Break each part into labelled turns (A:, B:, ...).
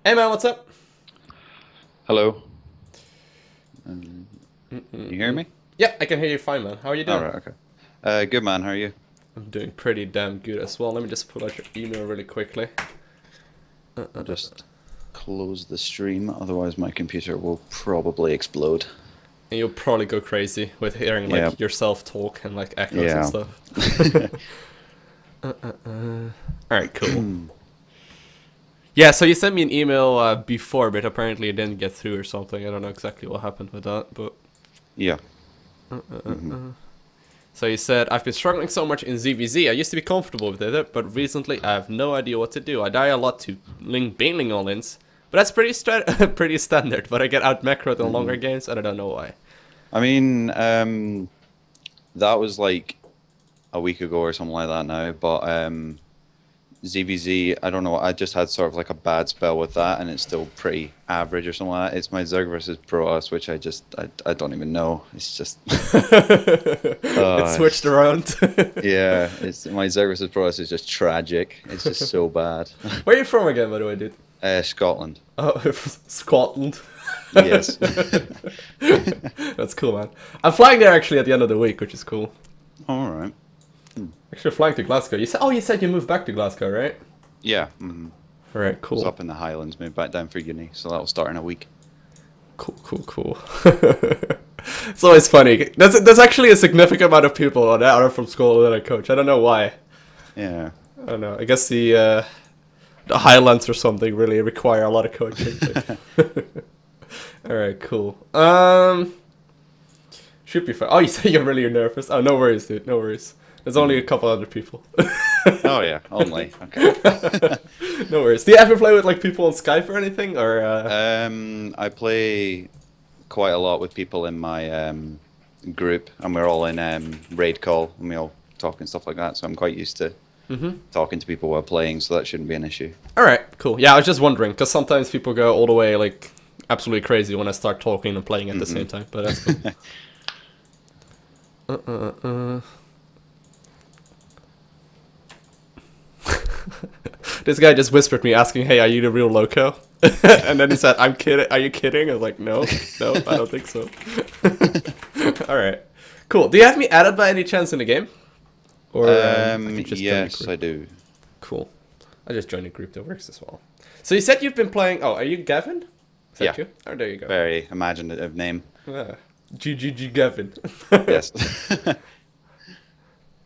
A: Hey man, what's up?
B: Hello. You hear me?
A: Yeah, I can hear you fine, man. How are you
B: All
A: doing?
B: right. Okay. Good man. How are you?
A: I'm doing pretty damn good as well. Let me just pull out your email really quickly.
B: I'll just close the stream, otherwise my computer will probably explode.
A: And you'll probably go crazy with hearing
B: Yeah.
A: like yourself talk and like echoes and
B: Yeah.
A: stuff. Alright, cool. Yeah, so you sent me an email before, but apparently it didn't get through or something. I don't know exactly what happened with that, but...
B: Yeah.
A: So you said, I've been struggling so much in ZVZ. I used to be comfortable with it, but recently I have no idea what to do. I die a lot to Bailing all-ins, but that's pretty pretty standard. But I get out macroed in longer games, and I don't know why.
B: I mean, that was like a week ago or something like that now, but ZVZ, I don't know, I just had sort of like a bad spell with that, and it's still pretty average or something like that. It's my Zerg versus Protoss, which I don't even know. It's just...
A: It switched around.
B: Yeah, it's my Zerg versus Protoss is just tragic. It's just so bad.
A: Where are you from again, by the way, dude?
B: Scotland.
A: Oh, Scotland.
B: Yes.
A: That's cool, man. I'm flying there actually at the end of the week, which is cool.
B: All right.
A: Actually, flying to Glasgow. You said you moved back to Glasgow, right?
B: Yeah.
A: All right,
B: I
A: cool.
B: was up in the Highlands, moved back down for uni, so that'll start in a week.
A: Cool. It's always funny. There's actually a significant amount of people that are from Scotland that I coach. I don't know why.
B: Yeah.
A: I don't know. I guess the Highlands or something really require a lot of coaching. All right, cool. Should be fine. Oh, you say you're really nervous. Oh, no worries, dude. No worries. There's only a couple other people.
B: Oh yeah, only. Okay.
A: No worries. Do you ever play with like people on Skype or anything, or?
B: I play quite a lot with people in my group, and we're all in raid call, and we all talk and stuff like that. So I'm quite used to talking to people while playing, so that shouldn't be an issue.
A: All right, cool. Yeah, I was just wondering because sometimes people go all the way like absolutely crazy when I start talking and playing at the same time. But that's cool. This guy just whispered me asking, "Hey, are you the real Loco?" And then he said, "I'm kidding. Are you kidding?" I was like, "No, I don't think so." All right, cool. Do you have me added by any chance in the game? Or I can just join the
B: Yes,
A: group?
B: I do.
A: Cool. I just joined a group that works as well. So you said you've been playing. Oh, are you Gavin? Is that
B: Yeah.
A: you? Oh, there you go.
B: Very imaginative name.
A: Yeah. GGG Gavin.
B: Yes.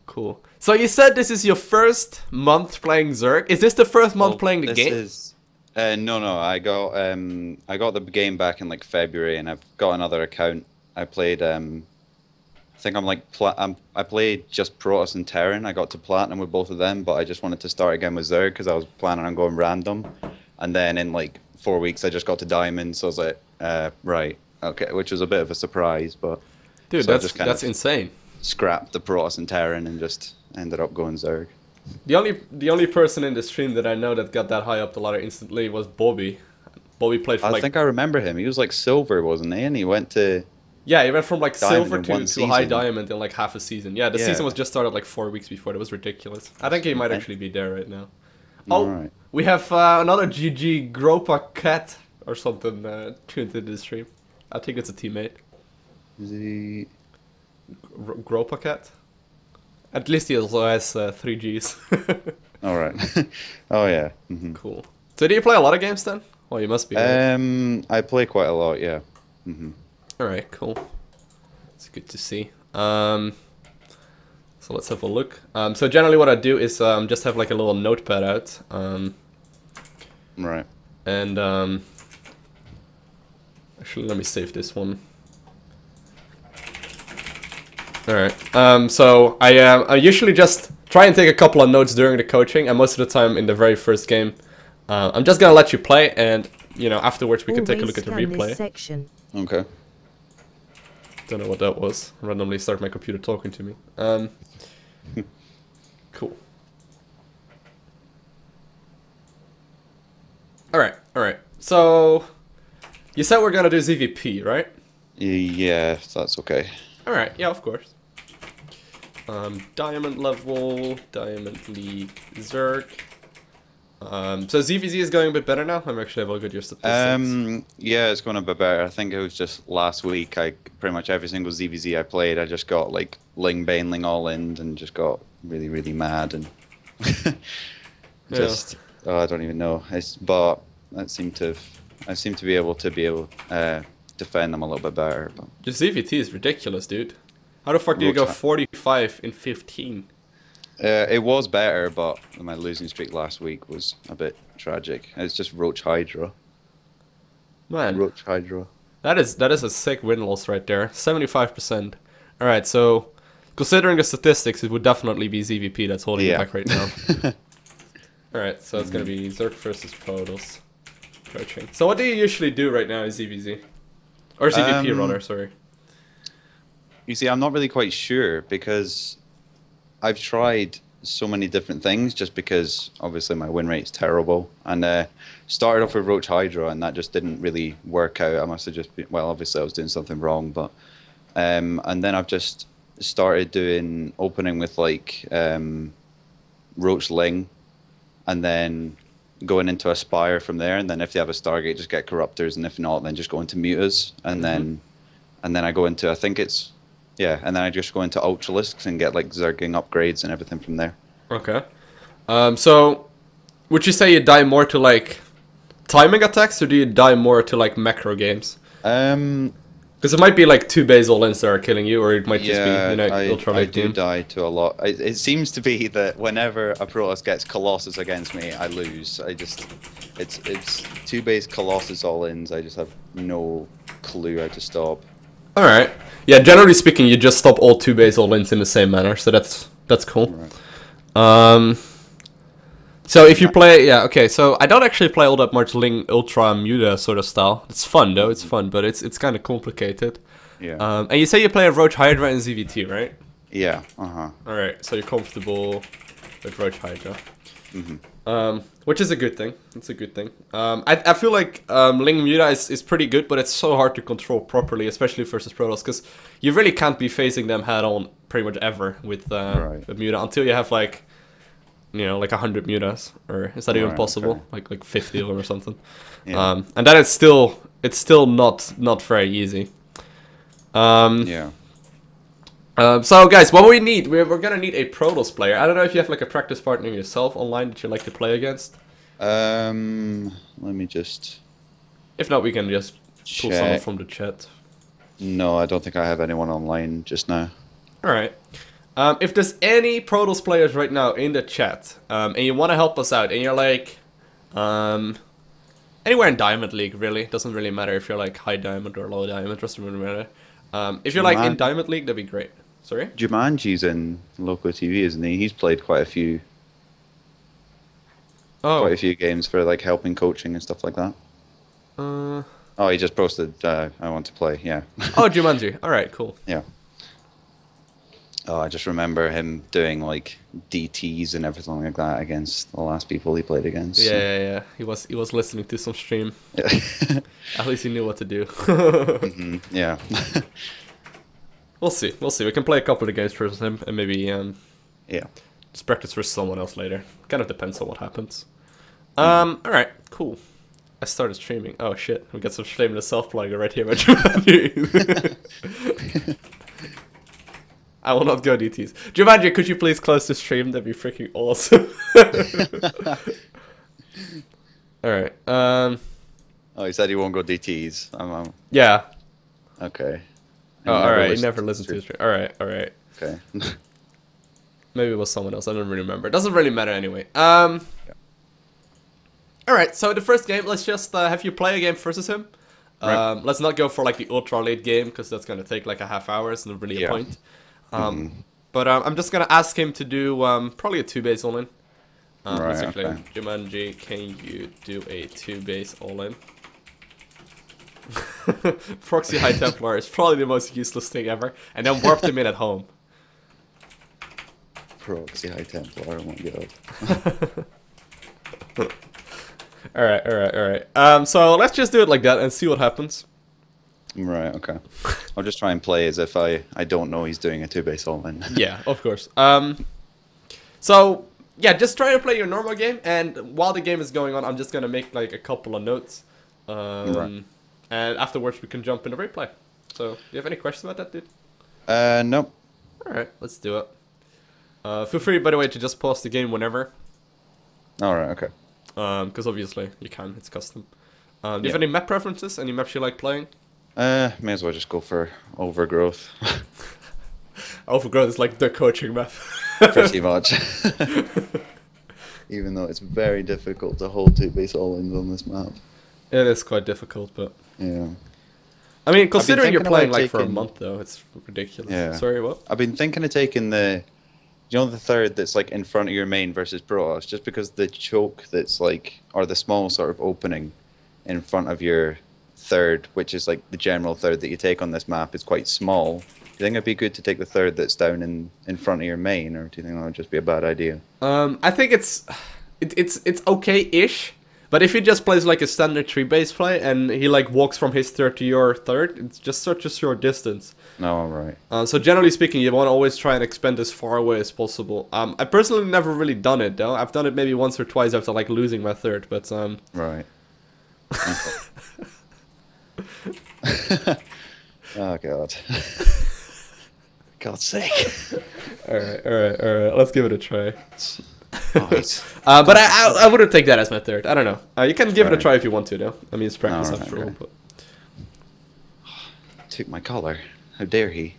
A: Cool. So you said this is your first month playing Zerg. Is this the first month
B: Well,
A: playing the
B: this
A: game?
B: is no. I got the game back in like February, and I've got another account. I played I think I'm like I played just Protoss and Terran. I got to platinum with both of them, but I just wanted to start again with Zerg because I was planning on going random. And then in like 4 weeks, I just got to Diamond, so I was like, right, okay, which was a bit of a surprise, but
A: Dude,
B: so I just kind
A: that's
B: of
A: insane.
B: scrapped the Protoss and Terran and just ended up going Zerg.
A: The only person in the stream that I know that got that high up the ladder instantly was Bobby. Bobby played for
B: I
A: like
B: think I remember him. He was like silver, wasn't he? And he went to
A: yeah, he went from like
B: Diamond
A: silver
B: in one
A: to high
B: season.
A: diamond in like half a season. Yeah, the
B: Yeah.
A: season was just started like 4 weeks before. It was ridiculous. I think he might
B: Okay.
A: actually be there right now. Oh,
B: Alright.
A: we have another GG Gropa Cat or something tuned into the stream. I think it's a teammate.
B: Is he...
A: Gropa Cat. At least he also has 3 Gs.
B: Alright. Oh yeah.
A: Cool. So do you play a lot of games then? Well, you must be. Right?
B: I play quite a lot, yeah.
A: Alright, cool. It's good to see. So let's have a look. So generally what I do is just have like a little notepad out.
B: Right.
A: And actually let me save this one. Alright. So I usually just try and take a couple of notes during the coaching, and most of the time in the very first game. I'm just gonna let you play, and you know afterwards we can take a look at the replay.
B: Okay.
A: Don't know what that was. Randomly start my computer talking to me. Cool. Alright. So, you said we're gonna do ZVP, right?
B: Yeah, that's okay.
A: Alright, yeah, of course. Diamond level, Diamond League, Zerg. So ZVZ is going a bit better now. I'm actually able to get your statistics.
B: Yeah, it's going a bit better. I think it was just last week. I pretty much every single ZVZ I played, I just got like Ling Baneling all in and just got really, really mad and just I don't even know. But I seem to be able to defend them a little bit better. But.
A: Your ZVT is ridiculous, dude. How the fuck do you go 45 in 15?
B: It was better, but my losing streak last week was a bit tragic. It's just Roach Hydra.
A: Man,
B: Roach Hydra.
A: That is a sick win loss right there. 75%. All right, so considering the statistics, it would definitely be ZVP that's holding you back right now. All right, so it's gonna be Zerg versus Protoss. Approaching. So what do you usually do right now in ZVZ? Or ZVP rather, sorry.
B: You see, I'm not really quite sure because I've tried so many different things just because obviously my win rate's terrible. And started off with Roach Hydra and that just didn't really work out. I must have just been, well, obviously I was doing something wrong, but and then I've just started doing opening with like Roach Ling and then going into a Spire from there, and then if they have a Stargate just get Corruptors, and if not then just go into Mutas, and then I go into, I think it's and then I just go into Ultralisks and get like Zerging upgrades and everything from there.
A: Okay. So would you say you die more to like timing attacks, or do you die more to like macro games? Because it might be like 2 base all-ins that are killing you, or it might just be, you know, ultra
B: I do die to a lot. It seems to be that whenever a Protoss gets Colossus against me, I lose. It's 2 base Colossus all-ins. I just have no clue how to stop.
A: Alright. Yeah, generally speaking, you just stop all 2 base all-ins in the same manner, so that's cool. Right. So if you play, okay, so I don't actually play all that much Ling Ultra Muta sort of style. It's fun though, it's fun, but it's kind of complicated.
B: Yeah.
A: And you say you play a Roach Hydra and ZVT, right?
B: Yeah,
A: Alright, so you're comfortable with Roach Hydra. Which is a good thing. It's a good thing. I feel like Ling Muta is pretty good, but it's so hard to control properly, especially versus Protoss, because you really can't be facing them head on pretty much ever with Muta until you have like, you know, like 100 Mutas, or is that even possible? Okay. Like 50 of them or something. Yeah. And then it's still not very easy. So guys, what we need, we're gonna need a Protoss player. I don't know if you have like a practice partner yourself online that you like to play against.
B: Let me just.
A: If not, we can just pull someone from the chat.
B: No, I don't think I have anyone online just now.
A: All right. If there's any Protoss players right now in the chat, and you want to help us out, and you're like, anywhere in Diamond League, really, doesn't really matter if you're like high Diamond or low Diamond, doesn't really matter. If you're like in Diamond League, that'd be great. Sorry?
B: Jumanji's in LowkoTV, isn't he? He's played quite a few games for like helping coaching and stuff like that. Oh, he just posted, I want to play, yeah.
A: Oh, Jumanji. Alright, cool.
B: Yeah. Oh, I just remember him doing like DTs and everything like that against the last people he played against.
A: Yeah. He was listening to some stream.
B: Yeah.
A: At least he knew what to do.
B: Yeah.
A: We'll see. We can play a couple of games versus him, and maybe just practice versus someone else later. Kind of depends on what happens. All right, cool. I started streaming. Oh shit, we got some shameless self-plug right here. I will not go DTs. Jumanji, could you please close the stream? That'd be freaking awesome. Alright.
B: Oh, he said he won't go DTs.
A: Yeah.
B: Okay.
A: Oh, alright. He never listened to the stream. Alright.
B: Okay.
A: Maybe it was someone else. I don't really remember. It doesn't really matter anyway. Alright, so the first game, let's just have you play a game versus him. Right. Let's not go for like the ultra late game, because that's going to take like a half hour. It's not really a point. But I'm just gonna ask him to do probably a 2 base all in. Basically, Jumanji, can you do a 2 base all in? Proxy High Templar is probably the most useless thing ever, and then warp them in at home.
B: Proxy High Templar, oh my god.
A: Alright. So let's just do it like that and see what happens.
B: Right, okay. I'll just try and play as if I don't know he's doing a 2 base all in.
A: Yeah, of course. So yeah, just try to play your normal game, and while the game is going on, I'm just gonna make like a couple of notes,
B: Right.
A: and afterwards we can jump into replay. So, do you have any questions about that, dude?
B: Nope.
A: All right, let's do it. Feel free, by the way, to just pause the game whenever,
B: All right. Okay.
A: because obviously you can. It's custom. Do you
B: Yeah.
A: have any map preferences? Any maps you like playing?
B: May as well just go for overgrowth.
A: Overgrowth is like the coaching map.
B: Pretty much. Even though it's very difficult to hold two base all-ins on this map.
A: It is quite difficult, but
B: Yeah.
A: I mean, considering you're
B: thinking
A: playing
B: about
A: like for a
B: taking-
A: month though, it's ridiculous.
B: Yeah.
A: Sorry, what?
B: I've been thinking of taking the third that's like in front of your main versus Protoss, just because the choke that's like, or the small sort of opening in front of your third, which is like the general third that you take on this map, is quite small. Do you think it'd be good to take the third that's down in front of your main, or do you think that would just be a bad idea?
A: I think it's okay-ish, but if he just plays like a standard tree base play and he like walks from his third to your third, it's just such a short distance.
B: No, all right.
A: So generally speaking, you want to always try and expand as far away as possible. I personally never really done it though. I've done it maybe once or twice after like losing my third, but
B: Right. Oh god. God's sake.
A: all right. Let's give it a try.
B: Right.
A: But I wouldn't take that as my third. I don't know. You can give it a
B: Right.
A: try if you want to, though. I mean, it's practice
B: Alright,
A: after all.
B: okay.
A: But
B: Took my collar. How dare he?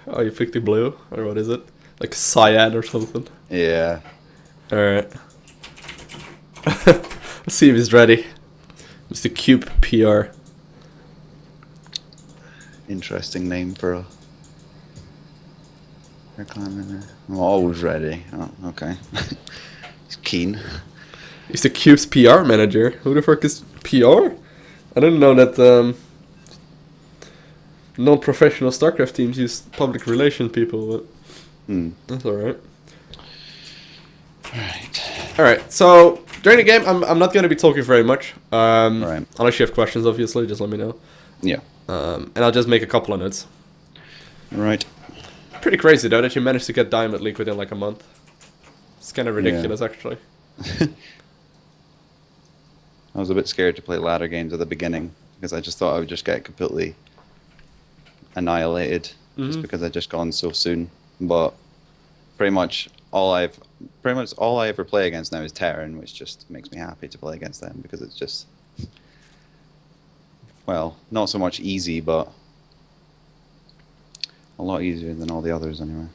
A: oh, you picked the blue, or what is it? Like cyan or something.
B: Yeah.
A: All right. Let's see if he's ready. Mr. Cube PR.
B: Interesting name for a clan. I'm always ready. Oh, okay. He's keen.
A: He's the Cube's PR manager. Who the fuck is PR? I didn't know that non-professional StarCraft teams use public relation people, but that's alright.
B: Right.
A: Alright, so during the game, I'm not going to be talking very much.
B: Right.
A: Unless you have questions, obviously, just let me know.
B: Yeah.
A: And I'll just make a couple of notes.
B: Right.
A: Pretty crazy, though, that you managed to get Diamond League within like a month. It's kind of ridiculous, actually.
B: I was a bit scared to play ladder games at the beginning because I just thought I would just get completely annihilated just because I'd just gone so soon. But pretty much all I ever play against now is Terran, which just makes me happy to play against them because it's just, well, not so much easy, but a lot easier than all the others anyway.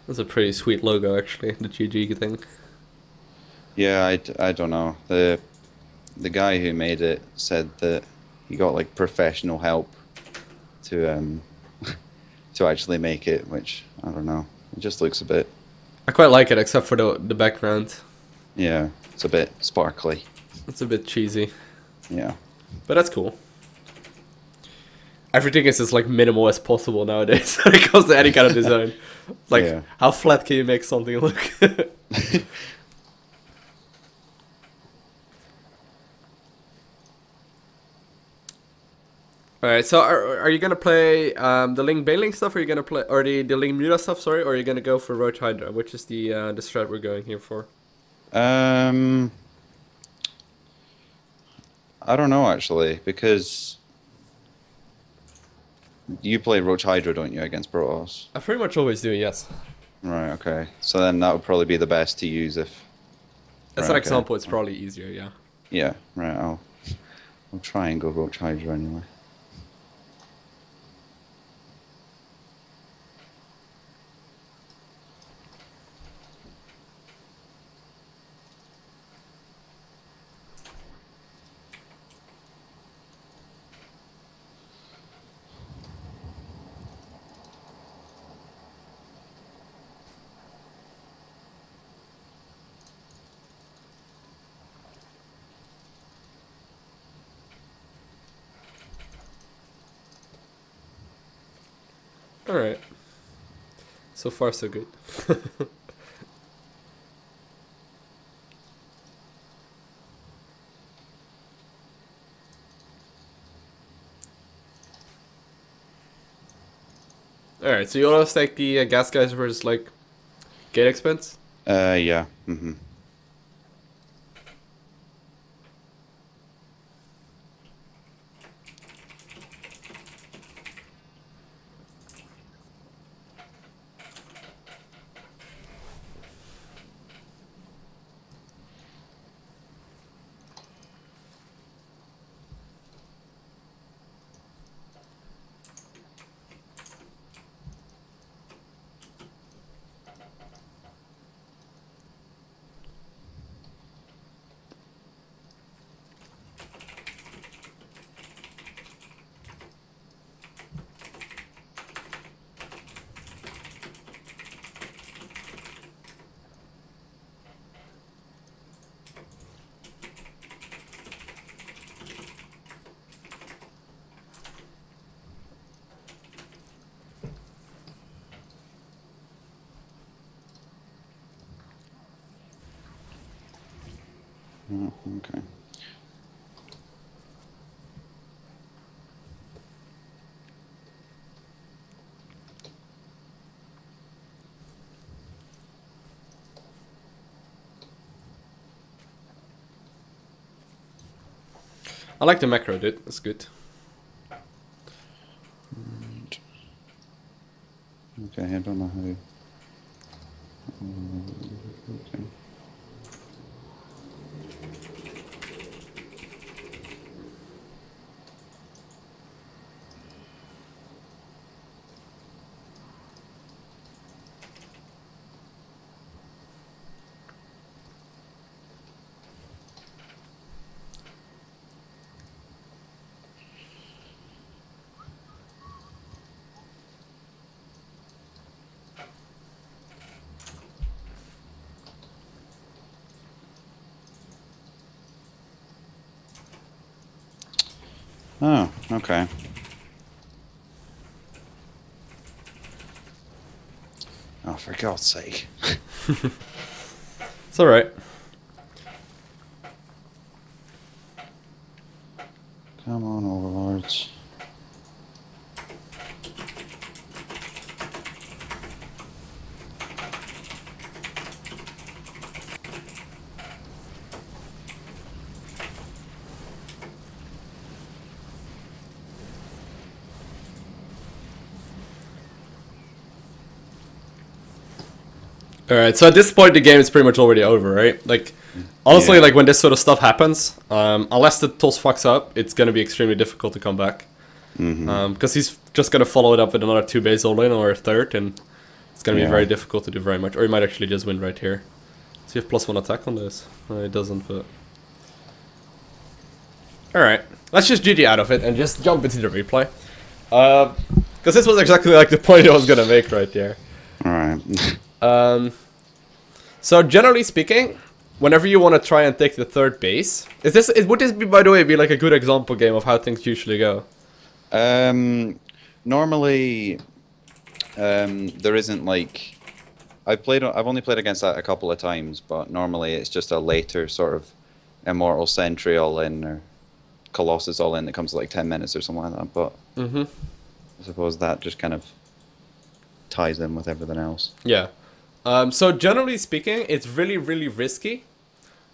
A: That's a pretty sweet logo, actually, the GG thing.
B: Yeah, I don't know. The guy who made it said that he got like professional help to to actually make it, which I don't know. It just looks a bit,
A: I quite like it, except for the background.
B: yeah, it's a bit sparkly.
A: It's a bit cheesy,
B: Yeah.
A: but that's cool. Everything is as like minimal as possible nowadays when it comes to any kind of design. Like,
B: Yeah.
A: how flat can you make something look? Alright, so are you gonna play the Ling Bailing stuff, or are you gonna play, or the Ling Muta stuff, sorry, or are you gonna go for Roach Hydra, which is the strat we're going here for?
B: I don't know actually, because you play Roach Hydra, don't you, against Protoss?
A: I pretty much always do, yes.
B: Right. Okay. So then that would probably be the best to use if.
A: As
B: Right,
A: an
B: okay.
A: example, it's probably easier, yeah.
B: Yeah. Right. I'll try and go Roach Hydra anyway.
A: Alright. So far, so good. Alright, so you always take the gas guys versus like gate expense?
B: Yeah. Mm-hmm. Oh, okay.
A: I like the macro, dude. It's good.
B: Okay, I don't know how. Okay. Oh, okay. Oh, for God's sake.
A: It's alright.
B: Come on, overlords.
A: Alright, so at this point the game is pretty much already over, right? Like, honestly,
B: Yeah.
A: like when this sort of stuff happens, unless the toss fucks up, it's gonna be extremely difficult to come back. Because he's just gonna follow it up with another 2 base all-in or a third, and it's gonna be
B: Yeah.
A: very difficult to do very much. Or he might actually just win right here. So you have +1 attack on this. It doesn't, but... Alright, let's just GG out of it and just jump into the replay. Because this was exactly like the point I was gonna make right there.
B: Alright.
A: So generally speaking, whenever you want to try and take the 3rd base, would this be, by the way, be like a good example game of how things usually go?
B: Normally, there isn't like... I've only played against that a couple of times, but normally it's just a later sort of Immortal Sentry all-in or Colossus all-in that comes to like 10 minutes or something like that, but I suppose that just kind of ties in with everything else.
A: Yeah. So generally speaking, it's really, really risky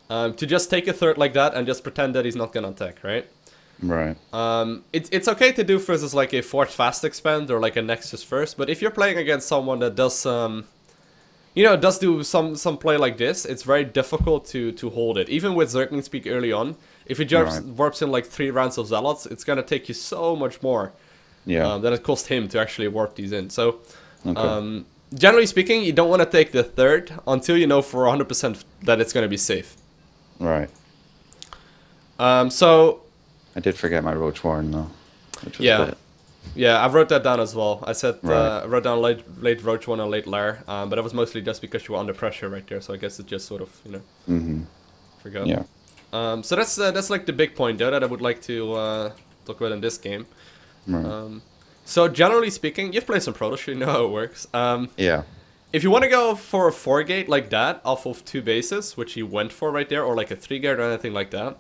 A: to just take a 3rd like that and just pretend that he's not gonna attack, right?
B: Right.
A: It's okay to do versus like a Force Fast Expand or like a Nexus first, but if you're playing against someone that does does do some play like this, it's very difficult to hold it. Even with Zergling Speak early on, if he warps in like 3 rounds of Zealots, it's gonna take you so much more than it cost him to actually warp these in. So, generally speaking, you don't want to take the 3rd until you know for 100% that it's gonna be safe.
B: Right.
A: So...
B: I did forget my Roach Warren though. Which was a bit...
A: Yeah, I wrote that down as well. I said
B: Right.
A: I wrote down late Roach One and late Lair, but that was mostly just because you were under pressure right there. So I guess it just sort of forgot.
B: Yeah.
A: So that's like the big point there that I would like to talk about in this game.
B: Right.
A: So generally speaking, you've played some Protoss, you know how it works.
B: Yeah.
A: If you want to go for a 4-gate like that off of 2 bases, which he went for right there, or like a 3-gate or anything like that,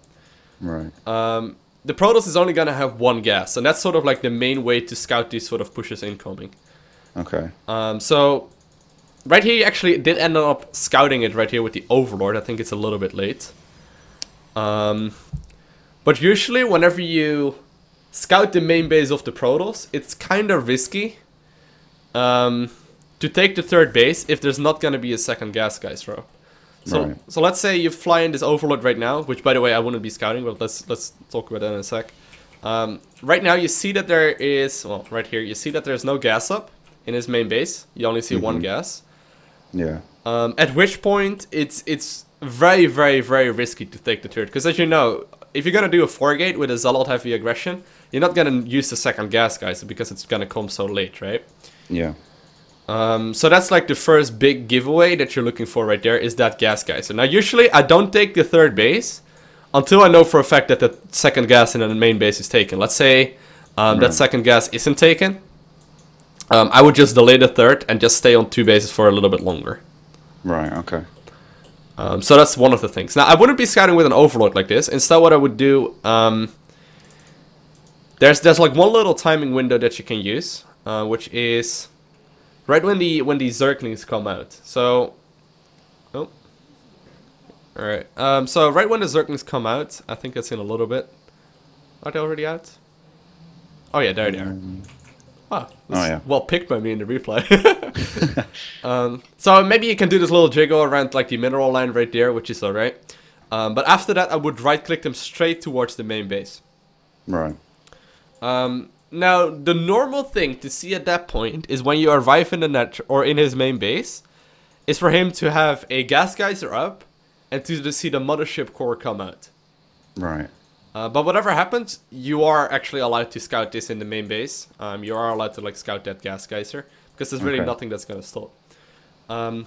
B: Right.
A: the Protoss is only gonna have 1 gas, and that's sort of like the main way to scout these sort of pushes incoming.
B: Okay.
A: So right here, you actually did end up scouting it right here with the Overlord. I think it's a little bit late. But usually, whenever you scout the main base of the Protoss, it's kind of risky to take the third base if there's not going to be a second gas geyser. So let's say you fly in this Overlord right now, which by the way I wouldn't be scouting, but let's talk about that in a sec. Right now you see that there is, well, right here you see that there's no gas up in his main base. You only see one gas.
B: Yeah.
A: At which point it's very, very, very risky to take the third, because as you know, if you're gonna do a 4-gate with a Zealot heavy aggression, you're not gonna use the second gas geyser because it's gonna come so late, right?
B: Yeah.
A: So that's like the first big giveaway that you're looking for right there, is that gas geyser. Now usually I don't take the third base until I know for a fact that the second gas in the main base is taken. Let's say that second gas isn't taken. I would just delay the third and just stay on 2 bases for a little bit longer.
B: Right, okay.
A: So that's one of the things. Now, I wouldn't be scouting with an Overlord like this. Instead, what I would do, there's like one little timing window that you can use, which is right when the Zerglings come out. So, oh, all right. So right when the Zerglings come out, I think that's in a little bit. Are they already out? Oh yeah, there they are. Oh yeah. Well picked by me in the replay. So maybe you can do this little jiggle around like the mineral line right there, which is alright. But after that, I would right click them straight towards the main base.
B: Right.
A: Now, the normal thing to see at that point is when you arrive in the net or in his main base, is for him to have a gas geyser up and to see the mothership core come out.
B: Right.
A: But whatever happens, you are actually allowed to scout this in the main base. You are allowed to like scout that gas geyser because there's really nothing that's gonna stop. And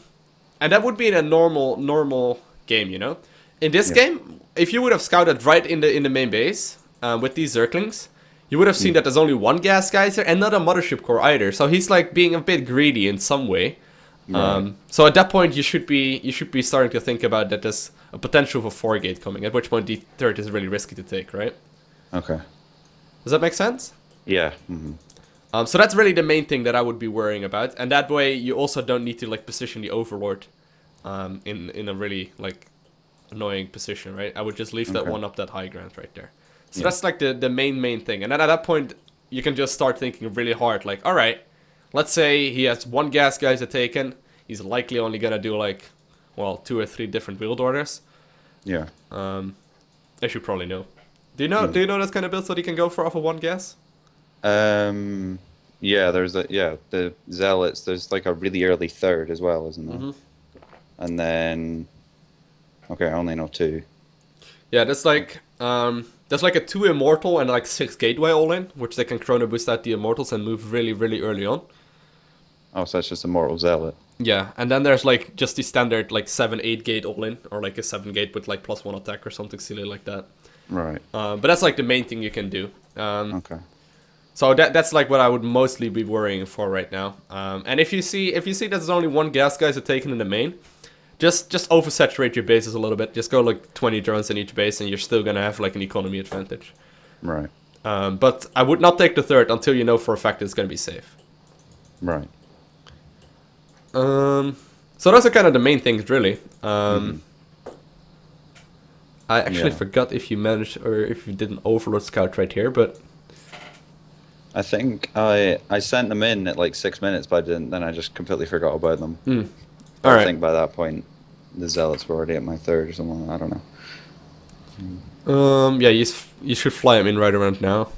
A: that would be in a normal game, you know. In this game, if you would have scouted right in the main base with these Zerglings, you would have seen that there's only one gas geyser and not a mothership core either. So he's like being a bit greedy in some way. Right. So at that point, you should be starting to think about that there's a potential for 4-gate coming. At which point the third is really risky to take, right? Okay. Does that make sense?
B: Yeah.
A: So that's really the main thing that I would be worrying about, and that way you also don't need to like position the Overlord in a really like annoying position, right? I would just leave that one up that high ground right there. So that's like the main thing, and then at that point you can just start thinking really hard, like, all right, let's say he has one gas geyser taken, he's likely only gonna do like, well, 2 or 3 different build orders.
B: Yeah.
A: As you probably know. Do you know this kind of build so he can go for off of one gas?
B: Yeah, there's the Zealots, there's like a really early third as well, isn't there? And then okay, I only know 2.
A: Yeah, there's like a 2 immortal and like 6 gateway all in, which they can chrono boost out the immortals and move really, really early on.
B: Oh, so that's just immortal Zealot.
A: Yeah, and then there's like just the standard like 7-8 gate all in, or like a 7 gate with like +1 attack or something silly like that. Right. But that's like the main thing you can do. Okay. So that's like what I would mostly be worrying for right now. And if you see that there's only one gas geyser taken in the main, just oversaturate your bases a little bit. Just go like 20 drones in each base, and you're still gonna have like an economy advantage. Right. But I would not take the third until you know for a fact it's gonna be safe. Right. So those are kind of the main things, really. I actually forgot if you managed or if you did an Overlord scout right here, but
B: I think I sent them in at like 6 minutes, but I didn't. Then I just completely forgot about them.
A: All right.
B: I think by that point, the Zealots were already at my third or something. I don't know.
A: Yeah, you should fly them in right around now.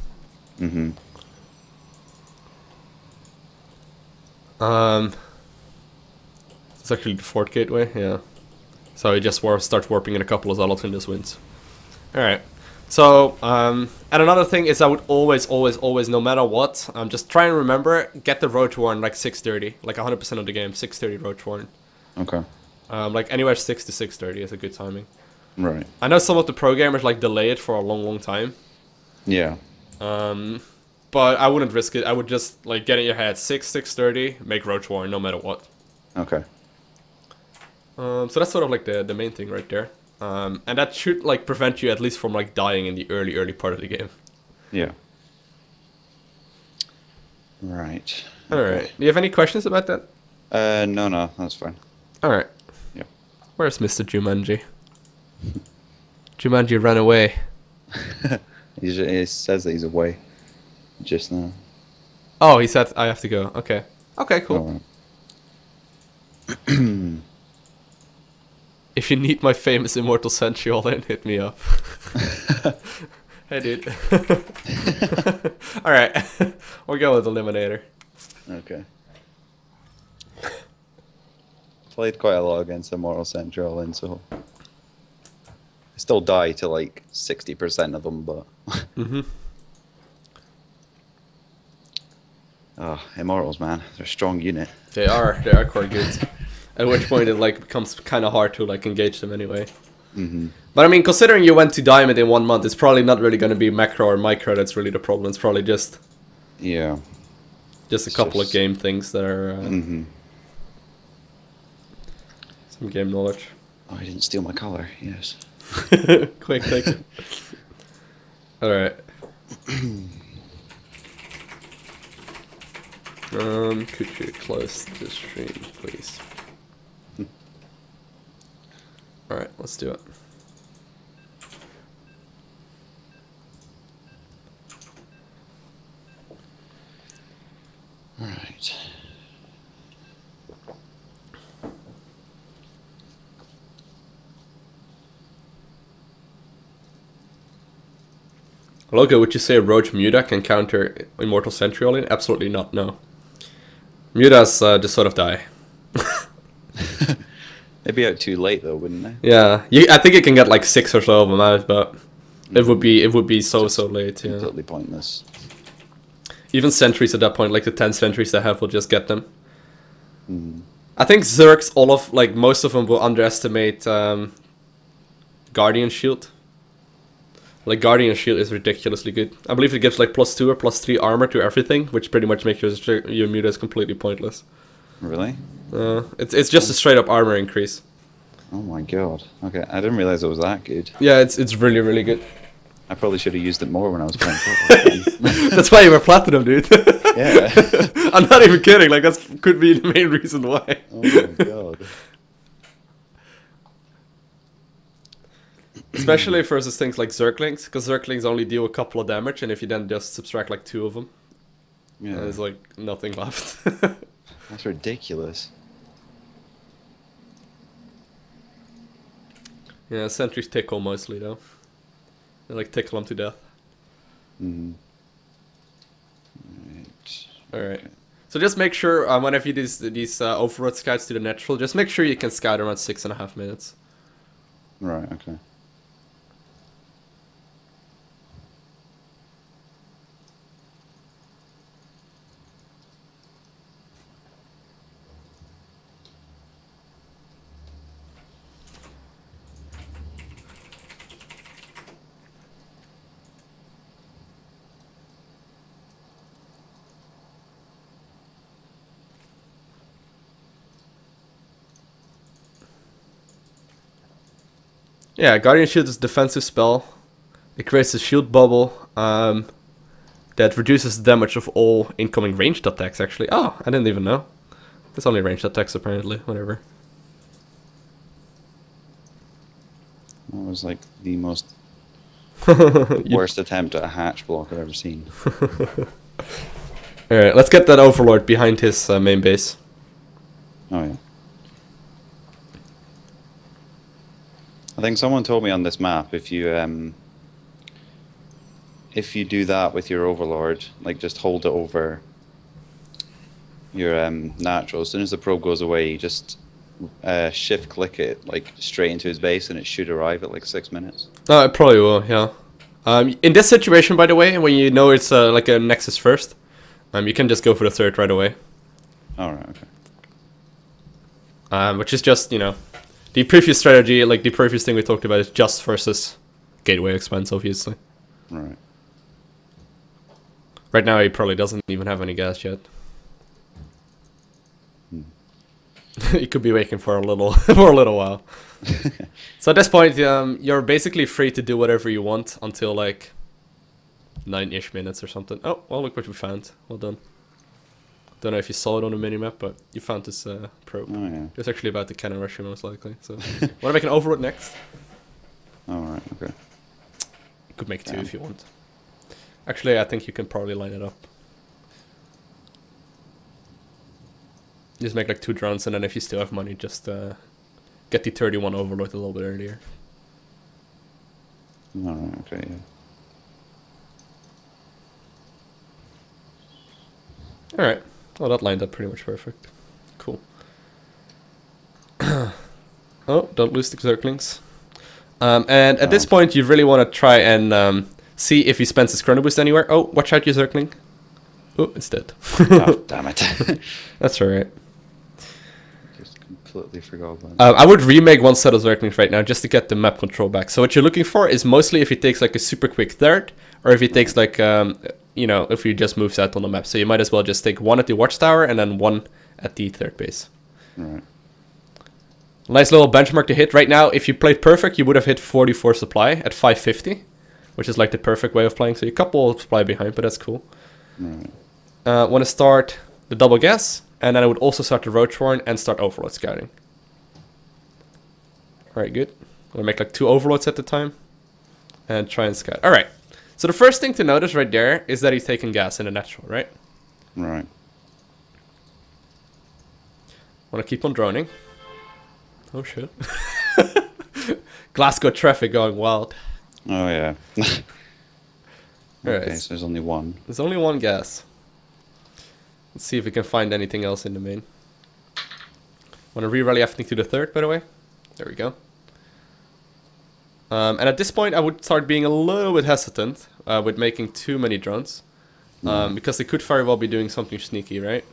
A: It's actually the 4th gateway, yeah. So he just starts warping in a couple of Zealots and just wins. Alright. So, and another thing is I would always, no matter what, just try and remember, get the Roach Warren like 6:30. Like 100% of the game, 6:30 Roach Warren. Okay. Like anywhere 6 to 6:30 is a good timing. Right. I know some of the pro gamers like delay it for a long time. Yeah. But I wouldn't risk it. I would just like get in your head 6:30, make Roach Warren no matter what. Okay. So that's sort of like the main thing right there. And that should like prevent you at least from like dying in the early part of the game. Yeah.
B: Right.
A: Alright. Do you have any questions about that?
B: No, that's fine.
A: Alright.
B: Yep.
A: Where's Mr. Jumanji? Jumanji ran away.
B: He says that he's away just now.
A: Oh, he said I have to go. Okay. Okay, cool.
B: Right.
A: If you need my famous Immortal Sentry, then hit me up. Hey, dude. Alright. We'll go with Eliminator.
B: Okay. Played quite a lot against Immortal Central, and so I still die to like 60% of them, but oh, Immortals, man, they're a strong unit.
A: They are quite good. At which point it like becomes kind of hard to like engage them anyway. But I mean, considering you went to Diamond in 1 month, it's probably not really going to be macro or micro that's really the problem. It's probably just a couple of game things that are some game knowledge.
B: Oh, I didn't steal my color. Yes.
A: Quick, take it. All right. Could you close the stream, please? All right, let's do it.
B: All right.
A: Lowko, would you say Roach Muda can counter Immortal Sentry all in? Absolutely not, no. Mudas just sort of die.
B: They'd be out too late though, wouldn't they?
A: Yeah, I think you can get like 6 or so of them out, but it would be so late. Yeah.
B: Completely pointless.
A: Even sentries at that point, like the 10 sentries they have, will just get them. I think Zergs, most of them will underestimate Guardian Shield. Like Guardian Shield is ridiculously good. I believe it gives like +2 or +3 armor to everything, which pretty much makes your Mutas completely pointless.
B: Really?
A: It's just a straight up armor increase.
B: Oh my god. Okay, I didn't realize it was that good.
A: Yeah, it's really, really good.
B: I probably should have used it more when I was playing Protoss.
A: That's why you were platinum, dude.
B: Yeah.
A: I'm not even kidding, like that could be the main reason why.
B: Oh my god.
A: Especially versus things like Zerglings, because Zerglings only deal a couple of damage, and if you then just subtract like 2 of them, there's like nothing left.
B: That's ridiculous.
A: Yeah, sentries tickle mostly though. They like tickle them to death. Alright. So just make sure, whenever you do these overload scouts to the natural, just make sure you can scout around 6.5 minutes.
B: Right, okay.
A: Yeah, Guardian Shield is a defensive spell. It creates a shield bubble that reduces the damage of all incoming ranged attacks, actually. Oh, I didn't even know. It's only ranged attacks, apparently. Whatever.
B: That was like the most worst attempt at a hatch block I've ever seen.
A: Alright, let's get that Overlord behind his main base.
B: Oh yeah. I think someone told me on this map if you do that with your Overlord, like just hold it over your natural, as soon as the probe goes away, you just shift click it like straight into his base and it should arrive at like 6 minutes.
A: Oh, it probably will, yeah. In this situation, by the way, when you know it's like a Nexus first, you can just go for the third right away.
B: Alright, okay.
A: Which is just, you know, the previous strategy, like the previous thing we talked about, is just versus gateway expense, obviously.
B: Right.
A: Right now, he probably doesn't even have any gas yet. He could be waiting for a little, while. So at this point, you're basically free to do whatever you want until like 9-ish minutes or something. Oh, well, look what we found. Well done. Don't know if you saw it on the minimap, but you found this probe.
B: Oh yeah.
A: It was actually about the cannon rusher most likely. So, want to make an overload next?
B: Alright, okay.
A: You could make two if you want. Actually, I think you can probably line it up. Just make like 2 drones, and then if you still have money, just get the 31 overload a little bit earlier.
B: Alright, okay, yeah.
A: Alright. Well, that lined up pretty much perfect. Cool. Oh, don't lose the Zerglings. And at this point, you really want to try and see if he spends his chrono boost anywhere. Oh, watch out, you Zergling. Oh, it's dead.
B: Oh, damn it.
A: That's alright.
B: Just completely forgot about it.
A: I would remake one set of Zerglings right now just to get the map control back. So what you're looking for is mostly if he takes like a super quick third, or if he takes like, you know, if he just moves out on the map. So you might as well just take 1 at the watchtower and then 1 at the third base.
B: Right.
A: Nice little benchmark to hit. Right now, if you played perfect, you would have hit 44 supply at 550, which is like the perfect way of playing. So you're a couple of supply behind, but that's cool.
B: Right.
A: Want to start the double gas, and then I would also start the roach horn and start overload scouting. Alright, good. I'm gonna make like 2 overloads at the time and try and scout. Alright, so the first thing to notice right there is that he's taking gas in the natural, right?
B: Right.
A: Want to keep on droning. Oh shit. Glasgow traffic going wild.
B: Oh yeah.
A: Alright,
B: Okay, so there's only 1.
A: there's only 1 gas. Let's see if we can find anything else in the main. Want to re-rally everything to the third, by the way? There we go. And at this point, I would start being a little bit hesitant with making too many drones. Because they could very well be doing something sneaky, right?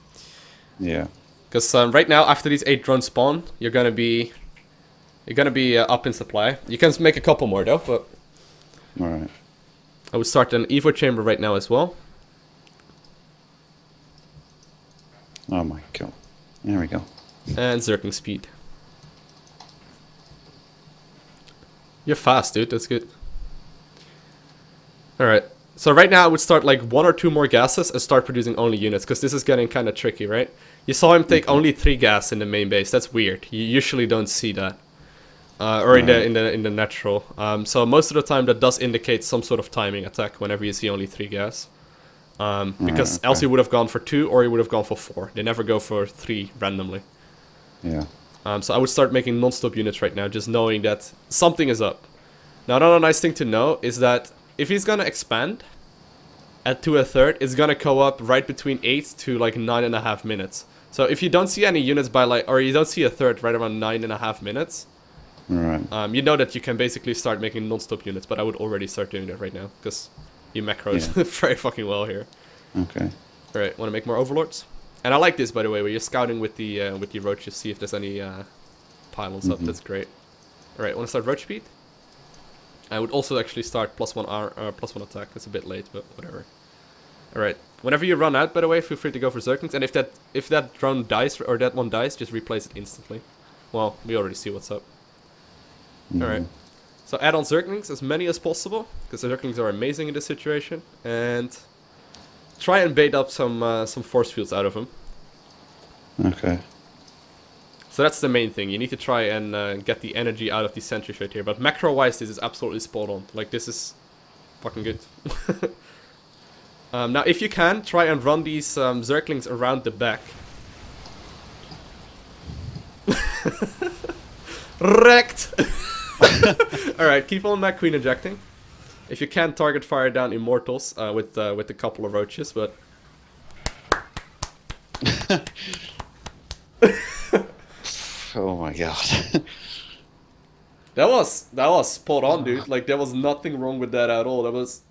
B: Yeah.
A: Because right now, after these 8 drones spawn, you're gonna be up in supply. You can make a couple more though, but
B: Alright.
A: I would start an Evo chamber right now as well.
B: Oh my god. There we go.
A: And Zergling speed. You're fast, dude. That's good. Alright. So right now I would start like 1 or 2 more gases and start producing only units, because this is getting kind of tricky, right? You saw him take only 3 gas in the main base. That's weird. You usually don't see that. Or in the natural. So most of the time that does indicate some sort of timing attack whenever you see only 3 gas. Because else he would have gone for 2 or he would have gone for 4. They never go for 3 randomly.
B: Yeah.
A: So I would start making non-stop units right now, just knowing that something is up. Now another nice thing to know is that if he's gonna expand at 2 1/3, it's gonna go up right between 8 to like 9.5 minutes. So if you don't see any units by like, or you don't see a third right around 9.5 minutes,
B: Right.
A: you know that you can basically start making non-stop units. But I would already start doing that right now because you macros very fucking well here.
B: Okay.
A: All right, want to make more overlords? And I like this, by the way, where you're scouting with the roaches, see if there's any pylons up. That's great. All right, want to start roach speed? I would also actually start +1 attack. It's a bit late, but whatever. All right. Whenever you run out, by the way, feel free to go for Zerglings. And if that drone dies or that one dies, just replace it instantly. Well, we already see what's up. All right. So add on Zerglings as many as possible, because the Zerglings are amazing in this situation. And try and bait up some force fields out of them.
B: Okay.
A: So that's the main thing. You need to try and get the energy out of these sentries right here. But macro-wise, this is absolutely spot on. Like, this is fucking good. Now, if you can, try and run these Zerglings around the back. Wrecked! Alright, keep on that queen injecting. If you can, target fire down Immortals with a couple of roaches, but...
B: Oh my god.
A: That was spot on, dude. Like, there was nothing wrong with that at all. That was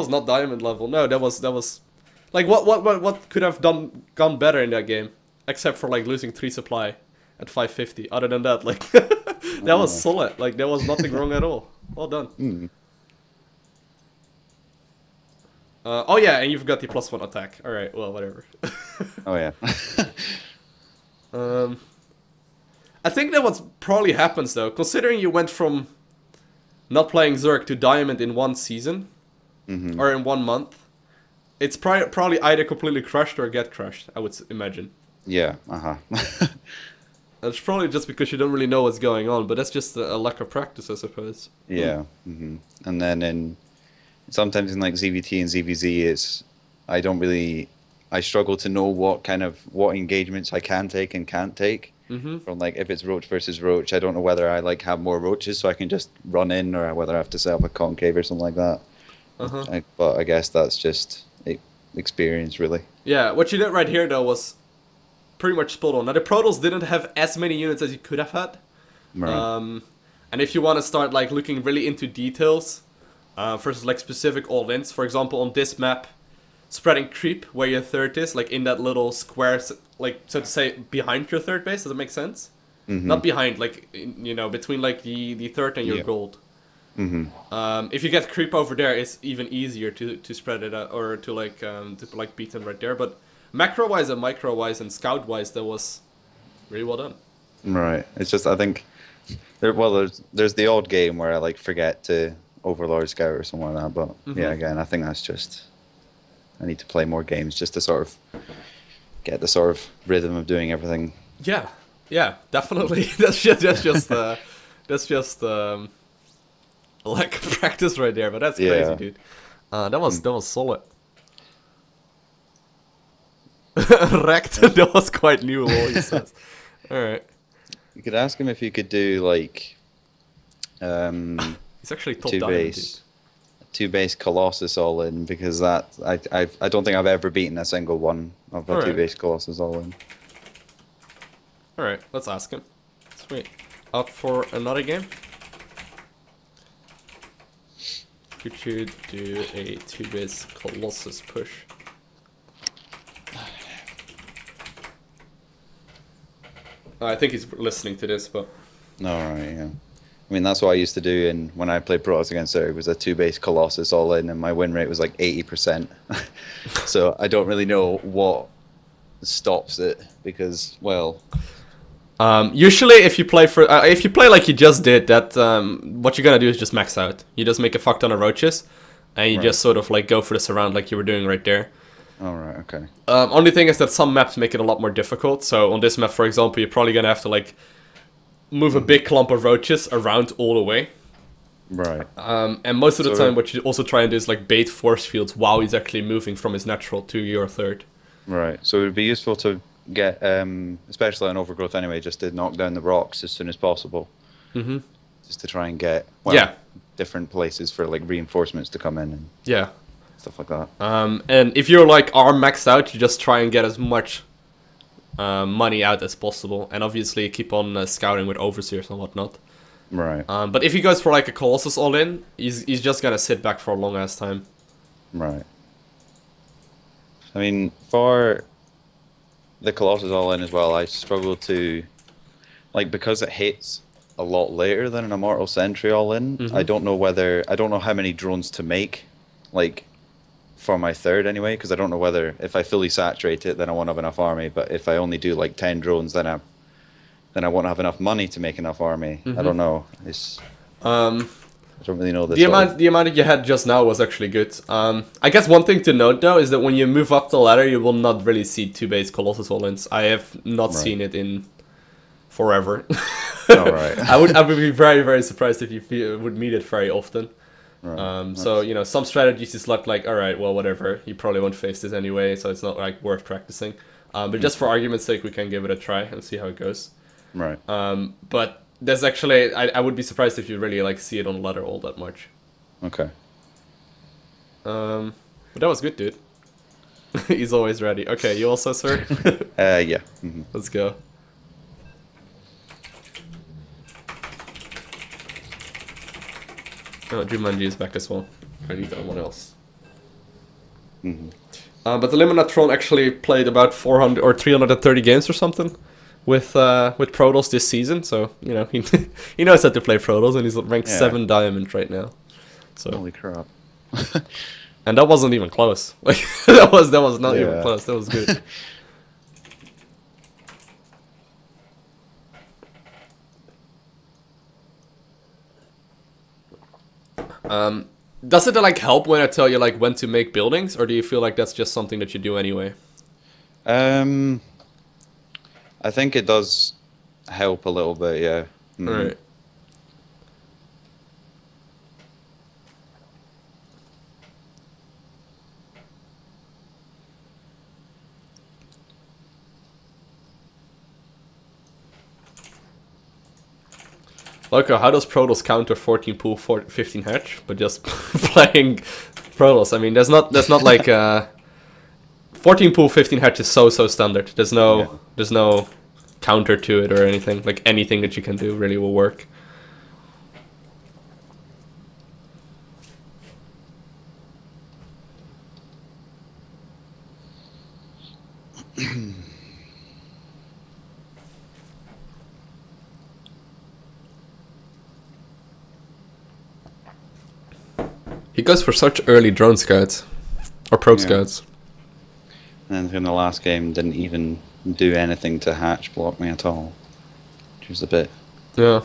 A: not diamond level. No, that was like what could have gone better in that game, except for like losing 3 supply at 550. Other than that, like that was solid. Like, there was nothing wrong at all. Well done. Oh yeah, and you've got the +1 attack. All right, well, whatever.
B: Oh yeah.
A: I think that what probably happens though, considering you went from not playing Zerg to Diamond in 1 season, or in 1 month, it's probably either completely crushed or get crushed, I would imagine.
B: Yeah,
A: That's probably just because you don't really know what's going on, but that's just a lack of practice, I suppose.
B: Yeah. And then sometimes in like ZVT and ZVZ, I don't really, I struggle to know what engagements I can take and can't take. From like if it's roach versus roach, I don't know whether I like have more roaches so I can just run in, or whether I have to set up a concave or something like that. But I guess that's just experience, really.
A: Yeah, what you did right here though was pretty much spot on. Now the Protoss didn't have as many units as you could have had.
B: Right.
A: And if you want to start like looking really into details, versus like specific all-ins, for example on this map, spreading creep where your third is, like in that little square, like so to say behind your third base. Does it make sense? Not behind, like you know, between like the third and your gold. If you get creep over there, it's even easier to spread it out, or to like beat them right there. But macro wise and micro wise and scout wise, that was really well done.
B: Right. It's just I think there's the odd game where I like forget to overlord scout or something like that. But yeah, again, I think that's just I need to play more games just to sort of get the sort of rhythm of doing everything.
A: Yeah, definitely. that's just a lack of practice right there, but that's crazy, dude. That was solid. Wrecked. That was quite new, he says. Alright.
B: You could ask him if you could do like
A: he's actually top diamond, dude.
B: 2-base Colossus all in, because that I don't think I've ever beaten a single one of a 2-base Colossus all in.
A: Alright, let's ask him. Sweet. Up for another game? Could you do a 2-base Colossus push? I think he's listening to this, but...
B: Alright, yeah. I mean, that's what I used to do when I played Protoss against Zerg, was a 2-base Colossus all in, and my win rate was like 80%. So I don't really know what stops it, because, well...
A: usually if you play like you just did, that what you're gonna do is just max out. You just make a fuck ton of roaches, and you just sort of like go for the surround like you were doing right there.
B: Alright, okay.
A: Only thing is that some maps make it a lot more difficult. So on this map, for example, you're probably gonna have to like move a big clump of roaches around all the way.
B: Right.
A: And most of the time what you also try and do is like bait force fields while he's actually moving from his natural to your third.
B: Right. So it would be useful to get, especially on Overgrowth anyway, just to knock down the rocks as soon as possible. Just to try and get different places for like reinforcements to come in and stuff like that.
A: And if you're like arm maxed out, you just try and get as much money out as possible, and obviously keep on scouting with overseers and whatnot.
B: Right.
A: But if he goes for like a Colossus all in, he's just gonna sit back for a long ass time.
B: Right. I mean, for the Colossus all in as well, I struggle to, like, because it hits a lot later than an Immortal Sentry all in. I don't know how many drones to make, like, for my third anyway, because I don't know whether if I fully saturate it, then I won't have enough army. But if I only do like 10 drones, then I won't have enough money to make enough army. I don't know. I don't really know this.
A: The amount that you had just now was actually good. I guess one thing to note though is that when you move up the ladder, you will not really see 2-base Colossus all-ins. I have not seen it in forever.
B: Right.
A: I would be very, very surprised if you would meet it very often. Right. So you know, some strategies just look like, all right, well, whatever. You probably won't face this anyway, so it's not like worth practicing. But just for argument's sake, we can give it a try and see how it goes.
B: Right.
A: But there's actually, I would be surprised if you really like see it on the ladder all that much.
B: Okay.
A: But that was good, dude. He's always ready. Okay, you also, sir?
B: Yeah.
A: Let's go. Oh, Jumanji is back as well. I need that one else. But the Liminatron actually played about 400 or 330 games or something with Protoss this season. So you know he knows how to play Protoss, and he's ranked 7 Diamond right now. So
B: holy crap!
A: And that wasn't even close. Like that was not even close. That was good. Does it like help when I tell you like when to make buildings, or do you feel like that's just something that you do anyway?
B: Um, I think it does help a little bit, yeah.
A: All right. Loco, how does Protoss counter 14 pool 15 hatch, but just playing Protoss? I mean, there's not like 14 pool 15 hatch is so standard. There's no counter to it or anything. Like anything that you can do really will work. He goes for such early drone scouts or probe scouts.
B: And in the last game, didn't even do anything to hatch block me at all, which was a bit.
A: Yeah,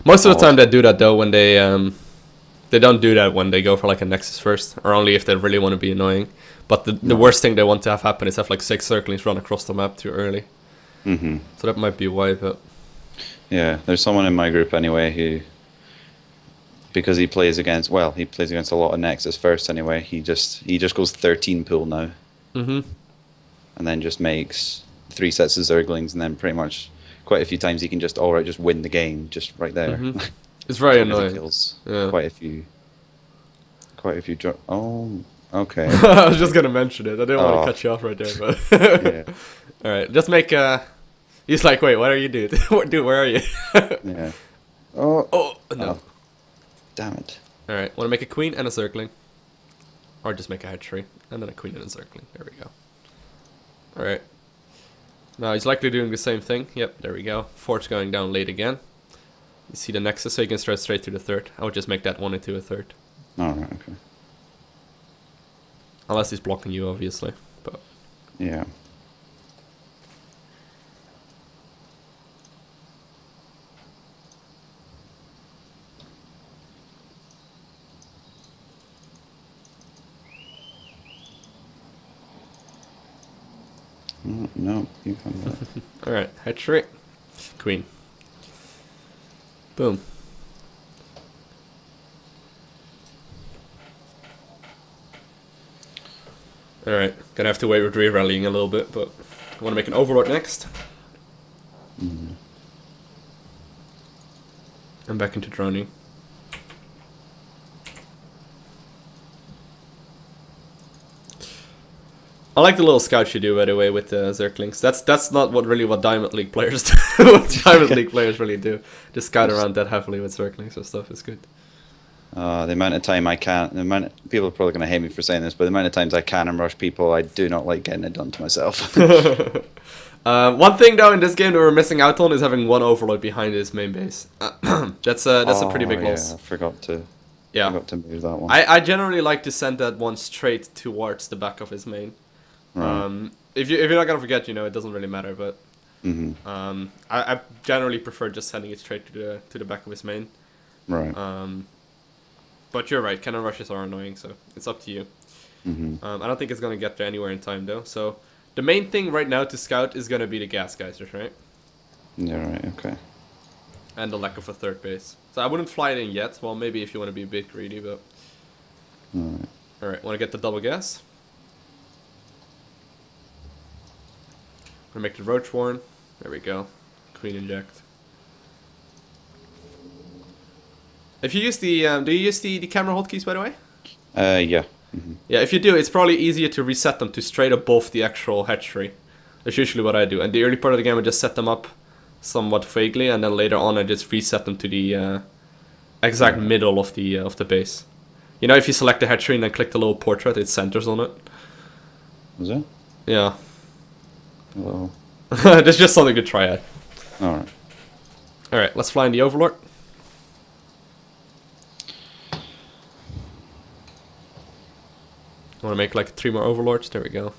A: most of the time they do that though when they don't do that when they go for like a nexus first, or only if they really want to be annoying. But the worst thing they want to have happen is have like 6 circlings run across the map too early.
B: Mm-hmm.
A: So that might be why, but
B: yeah, there's someone in my group anyway who, because he plays against a lot of nexus first anyway. He just goes 13 pool now.
A: Mm-hmm.
B: And then just makes 3 sets of Zerglings, and then pretty much quite a few times he can just just win the game just right there.
A: Mm-hmm. It's very annoying.
B: Kills
A: yeah.
B: Quite a few. Oh, okay.
A: I was just gonna mention it. I didn't want to cut you off right there, but
B: yeah.
A: All right, just make He's like, wait, what are you doing? Dude, where are you?
B: Yeah. Oh
A: no.
B: Oh, damn it.
A: All right, want to make a queen and a circling, or just make a hatchery and then a queen and a circling. There we go. All right. Now he's likely doing the same thing. Yep, there we go. Fort's going down late again. You see the nexus, so you can start straight to the third. I would just make that one into a third.
B: Alright, okay.
A: Unless he's blocking you, obviously. But
B: yeah. No, you come back.
A: Alright, hatchery. Queen. Boom. Alright, gonna have to wait with re-rallying a little bit, but I want to make an overlord next.
B: Mm-hmm.
A: I'm back into droning. I like the little scouts you do, by the way, with the Zerglings. That's not what Diamond League players do. What Diamond League players really do. Just scout around that heavily with Zerglings and stuff is good.
B: The amount of time people are probably going to hate me for saying this, but the amount of times I cannon rush people, I do not like getting it done to myself.
A: One thing though in this game that we're missing out on is having one overlord behind his main base. That's a pretty big loss.
B: I forgot to move that one.
A: I generally like to send that one straight towards the back of his main. Right. If you're not gonna forget, it doesn't really matter. But I generally prefer just sending it straight to the back of his main.
B: Right.
A: But you're right. Cannon rushes are annoying, so it's up to you. I don't think it's gonna get there anywhere in time though. So the main thing right now to scout is gonna be the gas geysers, right?
B: Yeah. Right. Okay.
A: And the lack of a third base. So I wouldn't fly it in yet. Well, maybe if you want to be a bit greedy, but. All right. Want to get the double gas? I'm gonna make the roach warren. There we go. Queen inject. If you use the, do you use the camera hotkeys, by the way?
B: Yeah.
A: Yeah, if you do, it's probably easier to reset them to straight above the actual hatchery. That's usually what I do. And the early part of the game, I just set them up somewhat vaguely, and then later on, I just reset them to the exact middle of the base. If you select the hatchery and then click the little portrait, it centers on it.
B: Is it?
A: Yeah.
B: Well.
A: That's just something to try out.
B: Alright.
A: Alright, let's fly in the overlord. I want to make like 3 more overlords. There we go.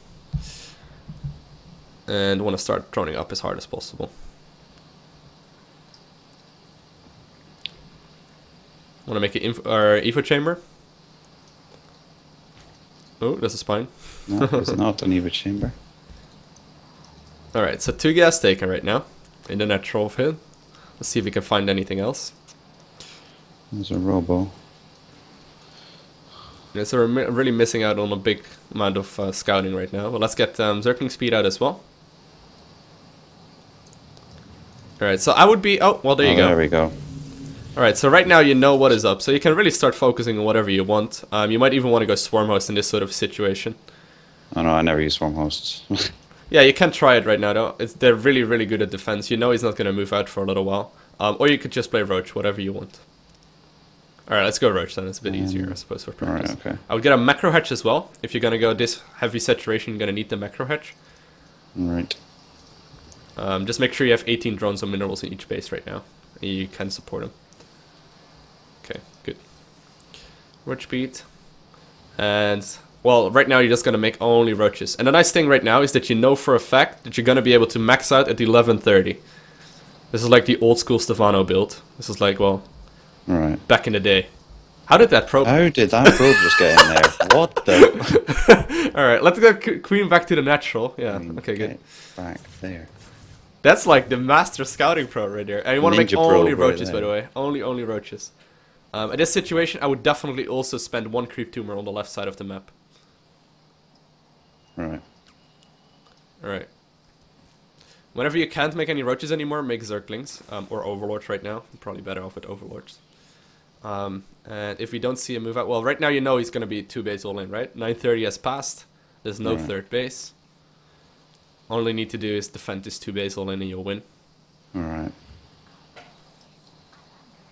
A: And want to start droning up as hard as possible. Want to make an evo chamber. Oh, there's a spine.
B: No, it's not an Eva chamber.
A: Alright, so 2 gas taken right now. In the natural field. Let's see if we can find anything else.
B: There's a robo.
A: Yeah, so we're really missing out on a big amount of scouting right now. Well, let's get Zergling speed out as well. Alright, so I would be... Oh, well, there you go.
B: There we go.
A: Alright, so right now you know what is up, so you can really start focusing on whatever you want. You might even want to go Swarm Host in this sort of situation.
B: Oh no, I never use Swarm Hosts.
A: Yeah, you can try it right now though. They're really, really good at defense. You know he's not going to move out for a little while. Or you could just play Roach, whatever you want. Alright, let's go Roach then. It's a bit easier, I suppose, for practice.
B: Alright, okay.
A: I would get a macro hatch as well. If you're going to go this heavy saturation, you're going to need the macro hatch.
B: Right.
A: Just make sure you have 18 drones or minerals in each base right now. You can support them. Okay, good. Roach speed. And, well, right now you're just going to make only roaches. And the nice thing right now is that you know for a fact that you're going to be able to max out at 1130. This is like the old school Stefano build. This is like, well, back in the day. How did that probe?
B: How did that probe just get in there? What the?
A: Alright, let's go Queen back to the natural. Yeah, okay, good.
B: Back there.
A: That's like the master scouting pro right there. And you want to make
B: Ninja
A: only
B: probe right
A: roaches, by
B: there.
A: the way. Only roaches. In this situation, I would definitely also spend 1 creep tumor on the left side of the map.
B: Right.
A: Alright. Whenever you can't make any roaches anymore, make Zerglings. Or Overlords right now. You're probably better off with Overlords. And if we don't see him move out... Well, right now you know he's going to be 2 base all in, right? 930 has passed. There's no third base. All you need to do is defend this 2 base all in and you'll win.
B: Alright.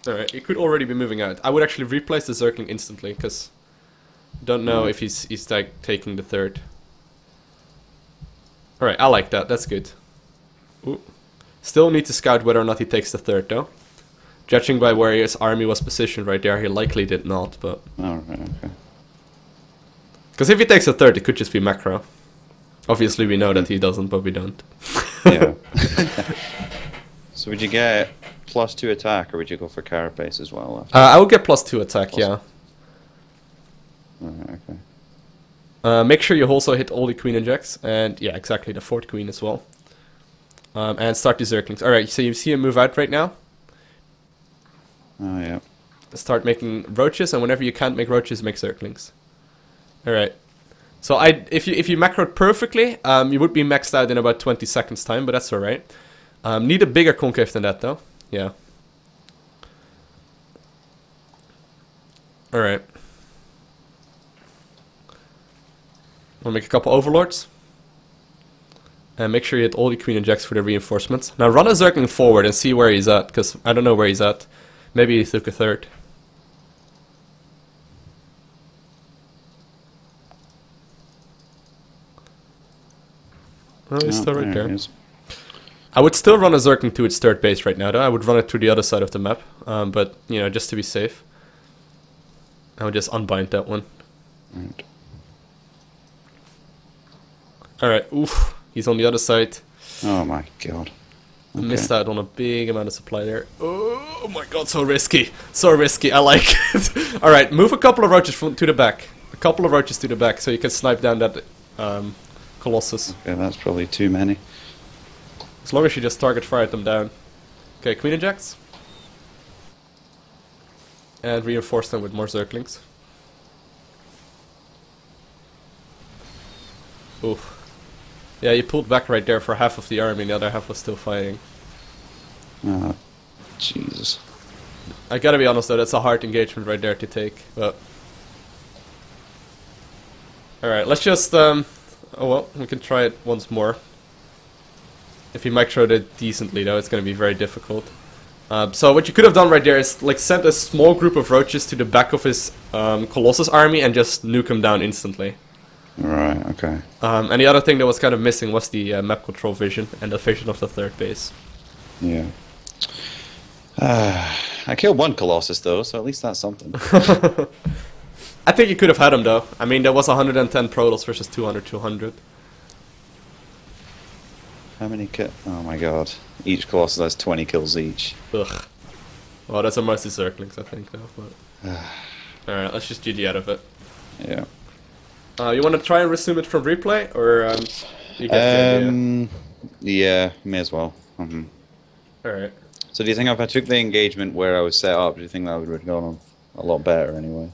A: Alright, you could already be moving out. I would actually replace the Zergling instantly, because... Don't know if he's like taking the 3rd. Alright, I like that. That's good. Ooh. Still need to scout whether or not he takes the 3rd, though. Judging by where his army was positioned right there, he likely did not, but...
B: Alright, okay.
A: Because if he takes the 3rd, it could just be macro. Obviously we know that he doesn't, but we don't.
B: Yeah. So would you get +2 attack, or would you go for Carapace as well? After?
A: I would get +2 attack, yeah.
B: Alright, okay.
A: Make sure you also hit all the queen injects, and yeah, exactly, the 4th queen as well. And start the Zerglings. Alright, so you see him move out right now.
B: Oh, yeah.
A: Start making roaches, and whenever you can't make roaches, make Zerglings. Alright. So if you macroed perfectly, you would be maxed out in about 20 seconds time, but that's alright. Need a bigger concave than that though. Yeah. Alright. We'll make a couple overlords. And make sure you hit all the queen injects for the reinforcements. Now run a Zergling forward and see where he's at, because I don't know where he's at. Maybe he took a 3rd. Oh, he's still right there. I would still run a Zergling to its 3rd base right now, though. I would run it to the other side of the map. But, you know, just to be safe. I would just unbind that one.
B: Right.
A: Alright, oof. He's on the other side.
B: Oh my god. Okay.
A: Missed out on a big amount of supply there. Oh my god, so risky. So risky, I like it. Alright, move a couple of roaches to the back. A couple of roaches to the back so you can snipe down that Colossus.
B: Okay, that's probably too many.
A: As long as you just target fire them down. Okay, queen injects. And reinforce them with more Zerglings. Oof. Yeah, you pulled back right there for half of the army, the other half was still fighting.
B: Oh, Jesus.
A: I gotta be honest though, that's a hard engagement right there to take, but... Alright, let's just, oh well, we can try it once more. If you macroed it decently though, it's gonna be very difficult. So what you could have done right there is, like, send a small group of roaches to the back of his Colossus army and just nuke him down instantly.
B: Right, okay.
A: And the other thing that was kind of missing was the map control vision and the vision of the 3rd base.
B: Yeah. I killed 1 Colossus though, so at least that's something.
A: I think you could have had him though. I mean, there was 110 Protoss versus 200.
B: How many oh my god. Each Colossus has 20 kills each.
A: Ugh. Well, that's a mostly Zerglings, I think, though. But... Alright, let's just GG out of it.
B: Yeah.
A: You want to try and resume it from replay, or you get the idea?
B: Yeah, may as well.
A: Alright.
B: So do you think if I took the engagement where I was set up, do you think that would have gone a lot better anyway?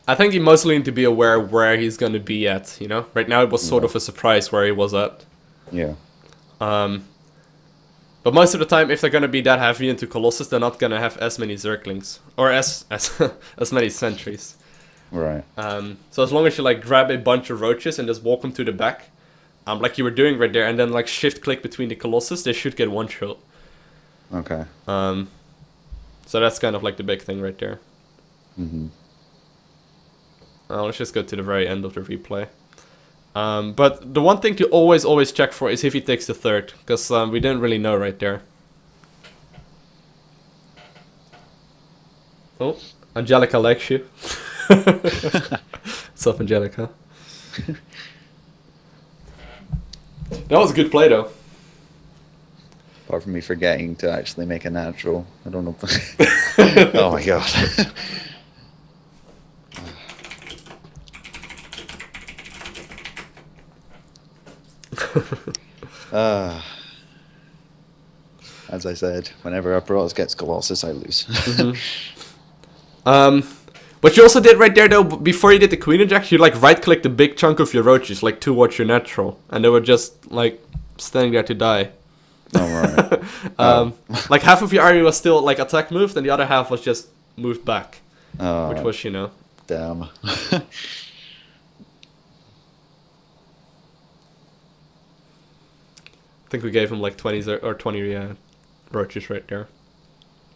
A: I think you mostly need to be aware where he's going to be at, you know? Right now it was sort of a surprise where he was at.
B: Yeah.
A: But most of the time, if they're going to be that heavy into Colossus, they're not going to have as many Zerglings. Or as many sentries.
B: Right.
A: So as long as you like grab a bunch of roaches and just walk them to the back, like you were doing right there, and then like shift click between the Colossus, they should get one shot.
B: Okay.
A: So that's kind of like the big thing right there.
B: Mm-hmm.
A: Let's just go to the very end of the replay. But the one thing to always check for is if he takes the third, because we didn't really know right there. Oh, Angelica likes you. What's up, Angelica? That was a good play, though.
B: Apart from me forgetting to actually make a natural. I don't know if oh my god. As I said, whenever a Protoss gets Colossus, I lose.
A: What you also did right there, though, before you did the Queen Injection, you like right-clicked a big chunk of your roaches, like towards your natural, and they were just like standing there to die.
B: Oh right.
A: Like half of your army was still like attack moved, and the other half was just moved back, which was, you know.
B: Damn.
A: I think we gave him like 20 or 20 roaches right there.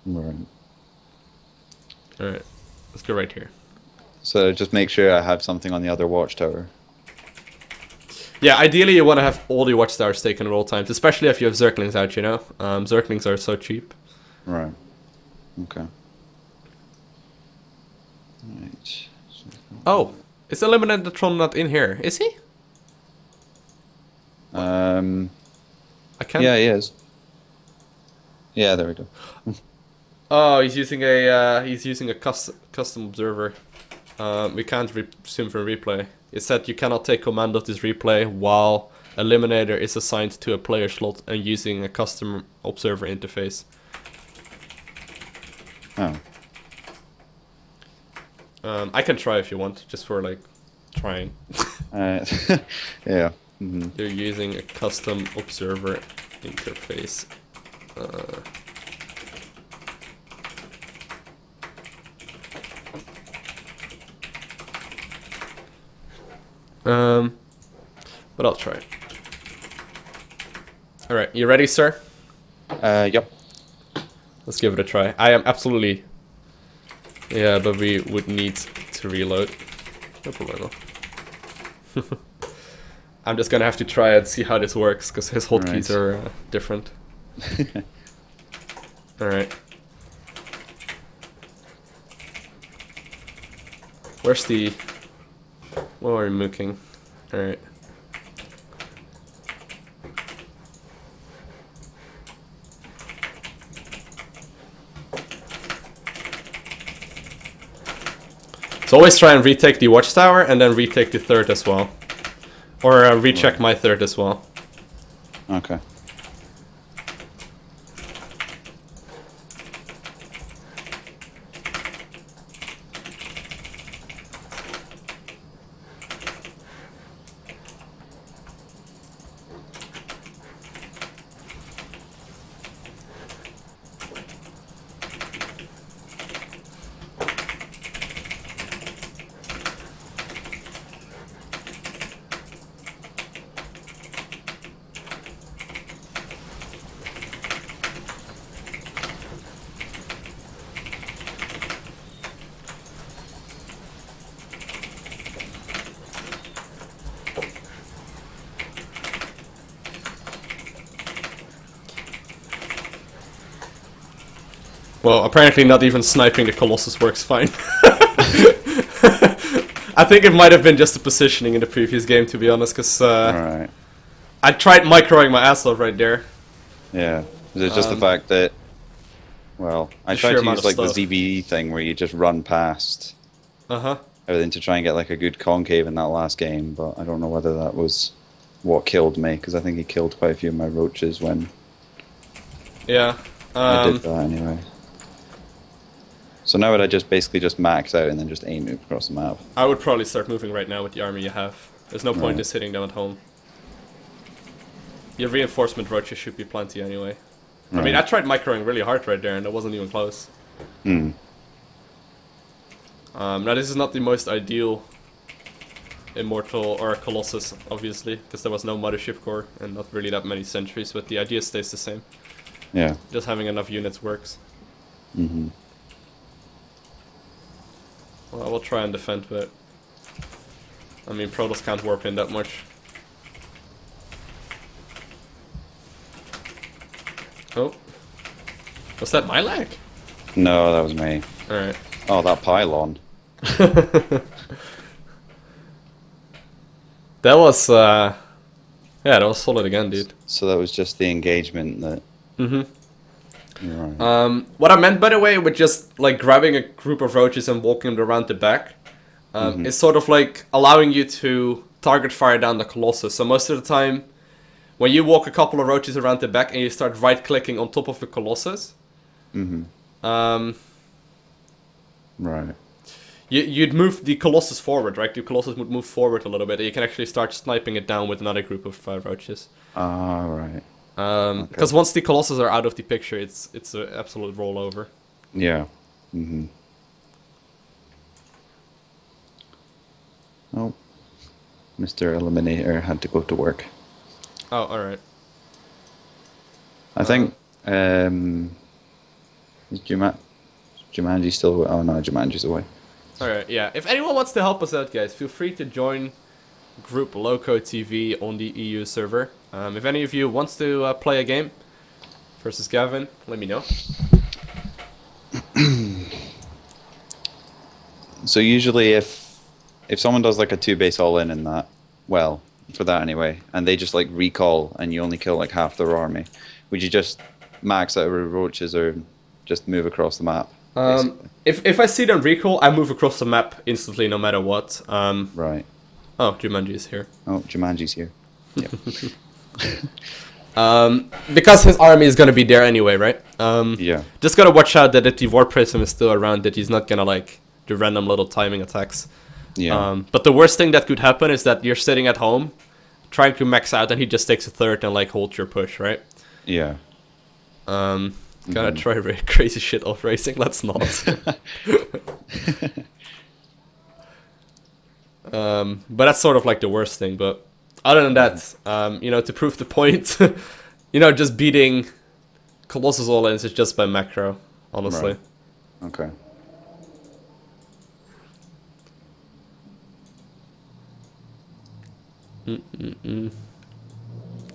B: Right.
A: Alright, let's go right here.
B: So just make sure I have something on the other watchtower.
A: Yeah, ideally you want to have all the watchtowers taken at all times, especially if you have Zerglings out, you know? Zerglings are so cheap.
B: Right. Okay. Right.
A: Oh, is Eliminatron not in here? Is he? I can't...
B: Yeah, he is. Yeah, there we go.
A: Oh, he's using a custom observer. We can't resume from replay. It said you cannot take command of this replay while Eliminator is assigned to a player slot and using a custom observer interface.
B: Oh.
A: I can try if you want, just for like trying.
B: Yeah. Mm-hmm.
A: They're using a custom observer interface. But I'll try. Alright, you ready, sir?
B: Yep.
A: Let's give it a try. I am absolutely... Yeah, but we would need to reload. No problem. I'm just gonna have to try and see how this works, because his hotkeys are different. Alright. Where's the... What are we mooking? Alright. So always try and retake the watchtower and then retake the third as well. Or recheck my third as well.
B: Okay.
A: Well, apparently not even sniping the Colossus works fine. I think it might have been just the positioning in the previous game, to be honest, because I tried microing my ass off right there.
B: Yeah. Is it just the fact that... Well, I tried to use like the ZBE thing where you just run past.
A: Uh-huh.
B: everything to try and get like a good concave in that last game, but I don't know whether that was what killed me, because I think he killed quite a few of my roaches when
A: Yeah.
B: I did that anyway. So now would I just basically just max out and then just aim it across the map?
A: I would probably start moving right now with the army you have. There's no point
B: Right.
A: in sitting down at home. Your reinforcement roaches should be plenty anyway. I mean, I tried microing really hard right there and it wasn't even close.
B: Hmm.
A: Now this is not the most ideal Immortal or Colossus, obviously, because there was no Mothership Core and not really that many sentries, but the idea stays the same.
B: Yeah.
A: Just having enough units works.
B: Mm-hmm.
A: Well, I will try and defend, but I mean, Protoss can't warp in that much. Oh. Was that my lag?
B: No, that was me.
A: Alright.
B: Oh, that pylon.
A: That was, yeah, that was solid again, dude.
B: So that was just the engagement that...
A: Mm-hmm.
B: Right.
A: What I meant, by the way, with just, like, grabbing a group of roaches and walking them around the back, is sort of, like, allowing you to target fire down the Colossus. So most of the time, when you walk a couple of roaches around the back and you start right-clicking on top of the Colossus,
B: Right.
A: you'd move the Colossus forward, right? The Colossus would move forward a little bit, and you can actually start sniping it down with another group of roaches.
B: Ah, right.
A: Because once the Colossus are out of the picture, it's an absolute rollover.
B: Yeah. Mm-hmm. Oh. Mr. Eliminator had to go to work.
A: Oh, alright.
B: I think, is Jumanji still away? Oh no, Jumanji's away.
A: Alright, yeah. If anyone wants to help us out, guys, feel free to join group LowkoTV on the EU server. If any of you wants to play a game versus Gavin, let me know.
B: So usually if someone does like a 2-base all-in in that, well, for that anyway, and they just like recall and you only kill like half their army, would you just max out with roaches or just move across the map?
A: If I see them recall, I move across the map instantly, no matter what.
B: Right.
A: Oh, Jumanji is here.
B: Oh, Jumanji's here. Yeah.
A: Because his army is gonna be there anyway, right?
B: Yeah.
A: Just gotta watch out that if the War Prism is still around, that he's not gonna like do random little timing attacks.
B: Yeah.
A: But the worst thing that could happen is that you're sitting at home, trying to max out, and he just takes a third and like holds your push, right?
B: Yeah.
A: Gotta try really crazy shit off racing. Let's not. But that's sort of like the worst thing. But other than that, you know, to prove the point, you know, just beating Colossus all-ins is just by macro, honestly.
B: Right. Okay.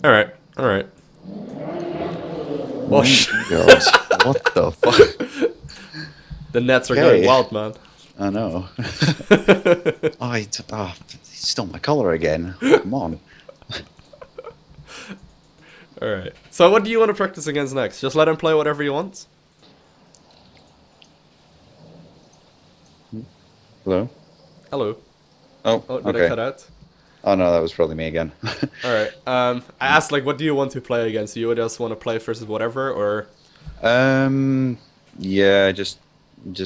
A: Alright, alright. Well,
B: What the fuck?
A: the nets are going wild, man.
B: I know. Oh, he stole my color again. Come on.
A: Alright. So what do you want to practice against next? Just let him play whatever he wants?
B: Hello?
A: Hello.
B: Oh,
A: Oh, did
B: okay.
A: I cut out?
B: Oh no, that was probably me again.
A: Alright. I asked, like, what do you want to play against? Do you just want to play versus whatever, or...
B: Yeah, just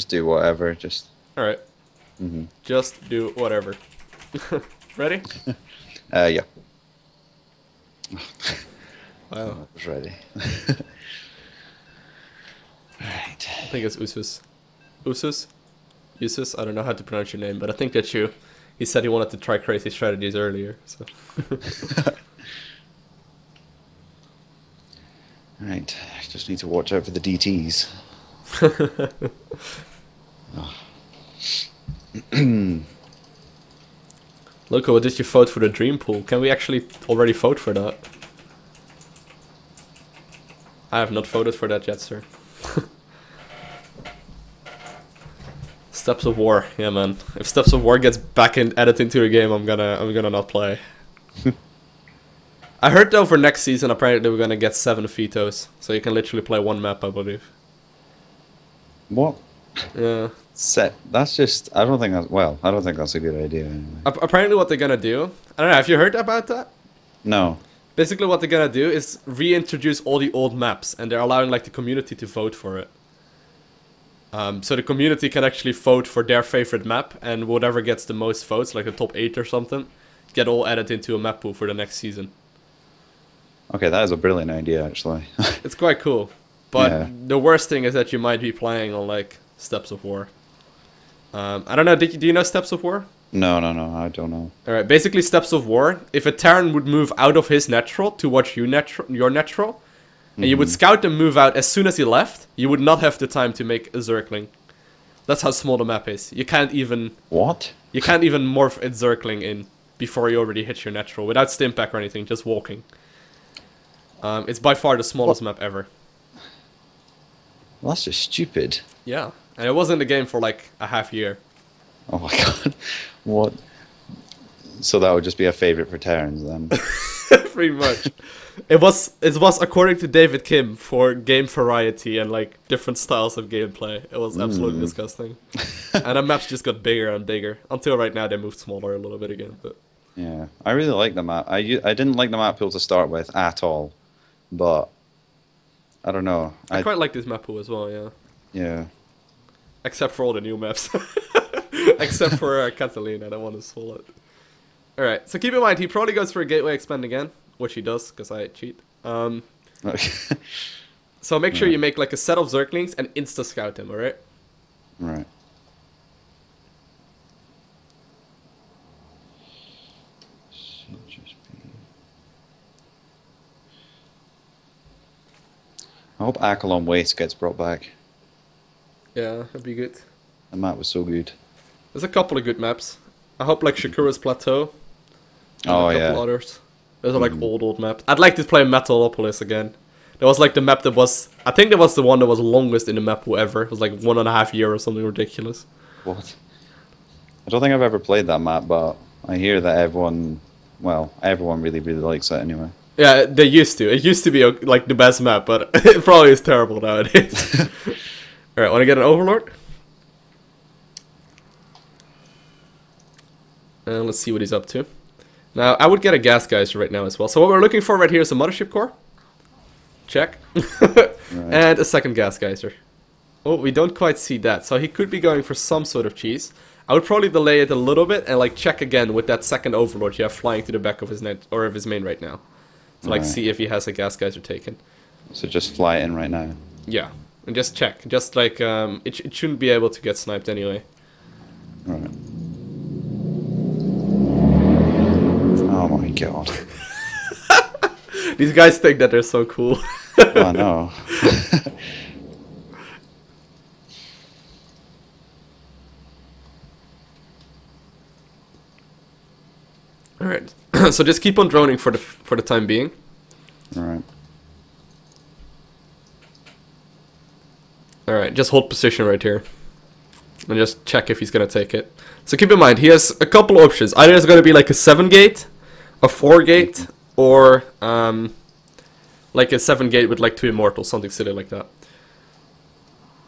B: do whatever. Just.
A: Alright. Just do whatever. Ready?
B: Yeah.
A: Wow.
B: I was ready. Right.
A: I think it's Usus. Usus? Usus? I don't know how to pronounce your name, but I think that's you. He said he wanted to try crazy strategies earlier, so...
B: Right. I just need to watch out for the DTs.
A: Lowko, did you vote for the Dream Pool? Can we actually already vote for that? I have not voted for that yet, sir. Steps of War, yeah, man. If Steps of War gets back and added into the game, I'm gonna not play. I heard though for next season, apparently we're gonna get 7 vetoes, so you can literally play one map, I believe.
B: What?
A: Yeah.
B: Set. That's just. I don't think that's. Well, I don't think that's a good idea. Anyway.
A: Apparently, what they're gonna do. I don't know. Have you heard about that?
B: No.
A: Basically, what they're gonna do is reintroduce all the old maps, and they're allowing like the community to vote for it. So the community can actually vote for their favorite map, and whatever gets the most votes, like the top 8 or something, get all added into a map pool for the next season.
B: Okay, that is a brilliant idea, actually.
A: It's quite cool, but
B: Yeah.
A: the worst thing is that you might be playing on like Steps of War. I don't know. Do you know Steps of War?
B: No, I don't know.
A: All right. Basically, Steps of War. If a Terran would move out of his natural towards your natural, and you would scout them move out as soon as he left, you would not have the time to make a Zergling. That's how small the map is. You can't even
B: What?
A: morph a Zergling in before you already hit your natural without stim pack or anything, just walking. It's by far the smallest map ever.
B: Well, that's just stupid.
A: Yeah, and it was in the game for like a half year.
B: Oh my god. What? So that would just be a favorite for Terrans then.
A: Pretty much. It was according to David Kim for game variety and like different styles of gameplay. It was absolutely disgusting. And the maps just got bigger and bigger until right now they moved smaller a little bit again. But
B: Yeah, I really like the map. I didn't like the map pool to start with at all, but I don't know.
A: I quite like this map pool as well. Yeah.
B: Yeah.
A: Except for all the new maps. Except for Catalina, I don't want to spoil it. Alright, so keep in mind, he probably goes for a gateway expand again, which he does, because I cheat. So make sure you make like a set of Zerglings and insta-scout him, alright?
B: Right. I hope Akalon Waste gets brought back.
A: Yeah, that'd be good.
B: The map was so good.
A: There's a couple of good maps. I hope like Shakura's Plateau. And
B: Oh,
A: a couple
B: yeah.
A: others. Those are like old maps. I'd like to play Metalopolis again. There was like the map that was... I think that was the one that was longest in the map ever. It was like 1.5 years or something ridiculous.
B: What? I don't think I've ever played that map, but I hear that everyone really, really likes it anyway.
A: Yeah, they used to. It used to be like the best map, but it probably is terrible nowadays. Alright, want to get an Overlord? And let's see what he's up to. Now, I would get a Gas Geyser right now as well. So what we're looking for right here is a Mothership Core. Check. And a second Gas Geyser. Oh, we don't quite see that. So he could be going for some sort of cheese. I would probably delay it a little bit and like check again with that second Overlord you have flying to the back of his net or of his main right now. So like see if he has a Gas Geyser taken.
B: So just fly it in right now.
A: Yeah, and just check. Just like it shouldn't be able to get sniped anyway.
B: Right. Oh my god.
A: These guys think that they're so cool.
B: I know.
A: Alright, so just keep on droning for the time being.
B: Alright.
A: Alright, just hold position right here. And just check if he's gonna take it. So keep in mind, he has a couple options. Either it's gonna be like a 7-gate, a 4-gate, or like a 7-gate with like 2 Immortals, something silly like that.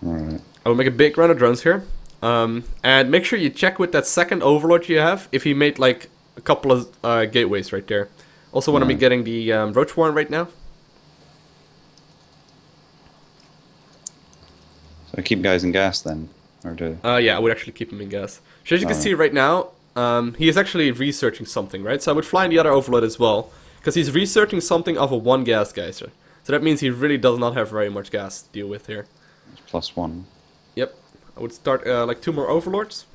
B: Alright.
A: I will make a big round of drones here. And make sure you check with that second Overlord you have if he made like a couple of gateways right there. Also want to be getting the Roach Warren right now.
B: So keep guys in gas then? Or do...
A: Yeah, I would actually keep him in gas. So as you can see right now, he is actually researching something, right? So I would fly in the other Overlord as well, because he's researching something of a 1 Gas Geyser. So that means he really does not have very much gas to deal with here.
B: +1.
A: Yep. I would start like 2 more Overlords.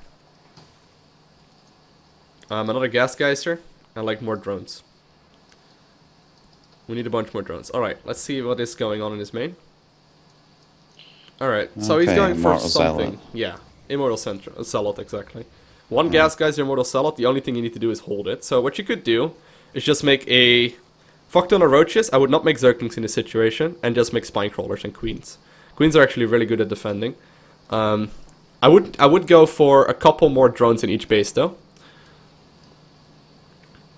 A: Another Gas Geyser, and like more drones. We need a bunch more drones. Alright, let's see what is going on in his main. Alright, so he's going for
B: Immortal
A: something.
B: Zealot.
A: Yeah, Immortal Zealot, exactly. 1 Gas Geyser, Immortal Zealot, the only thing you need to do is hold it. So what you could do is just make a fuck ton of roaches. I would not make Zerglings in this situation, and just make Spine Crawlers and Queens. Queens are actually really good at defending. I would go for a couple more drones in each base though.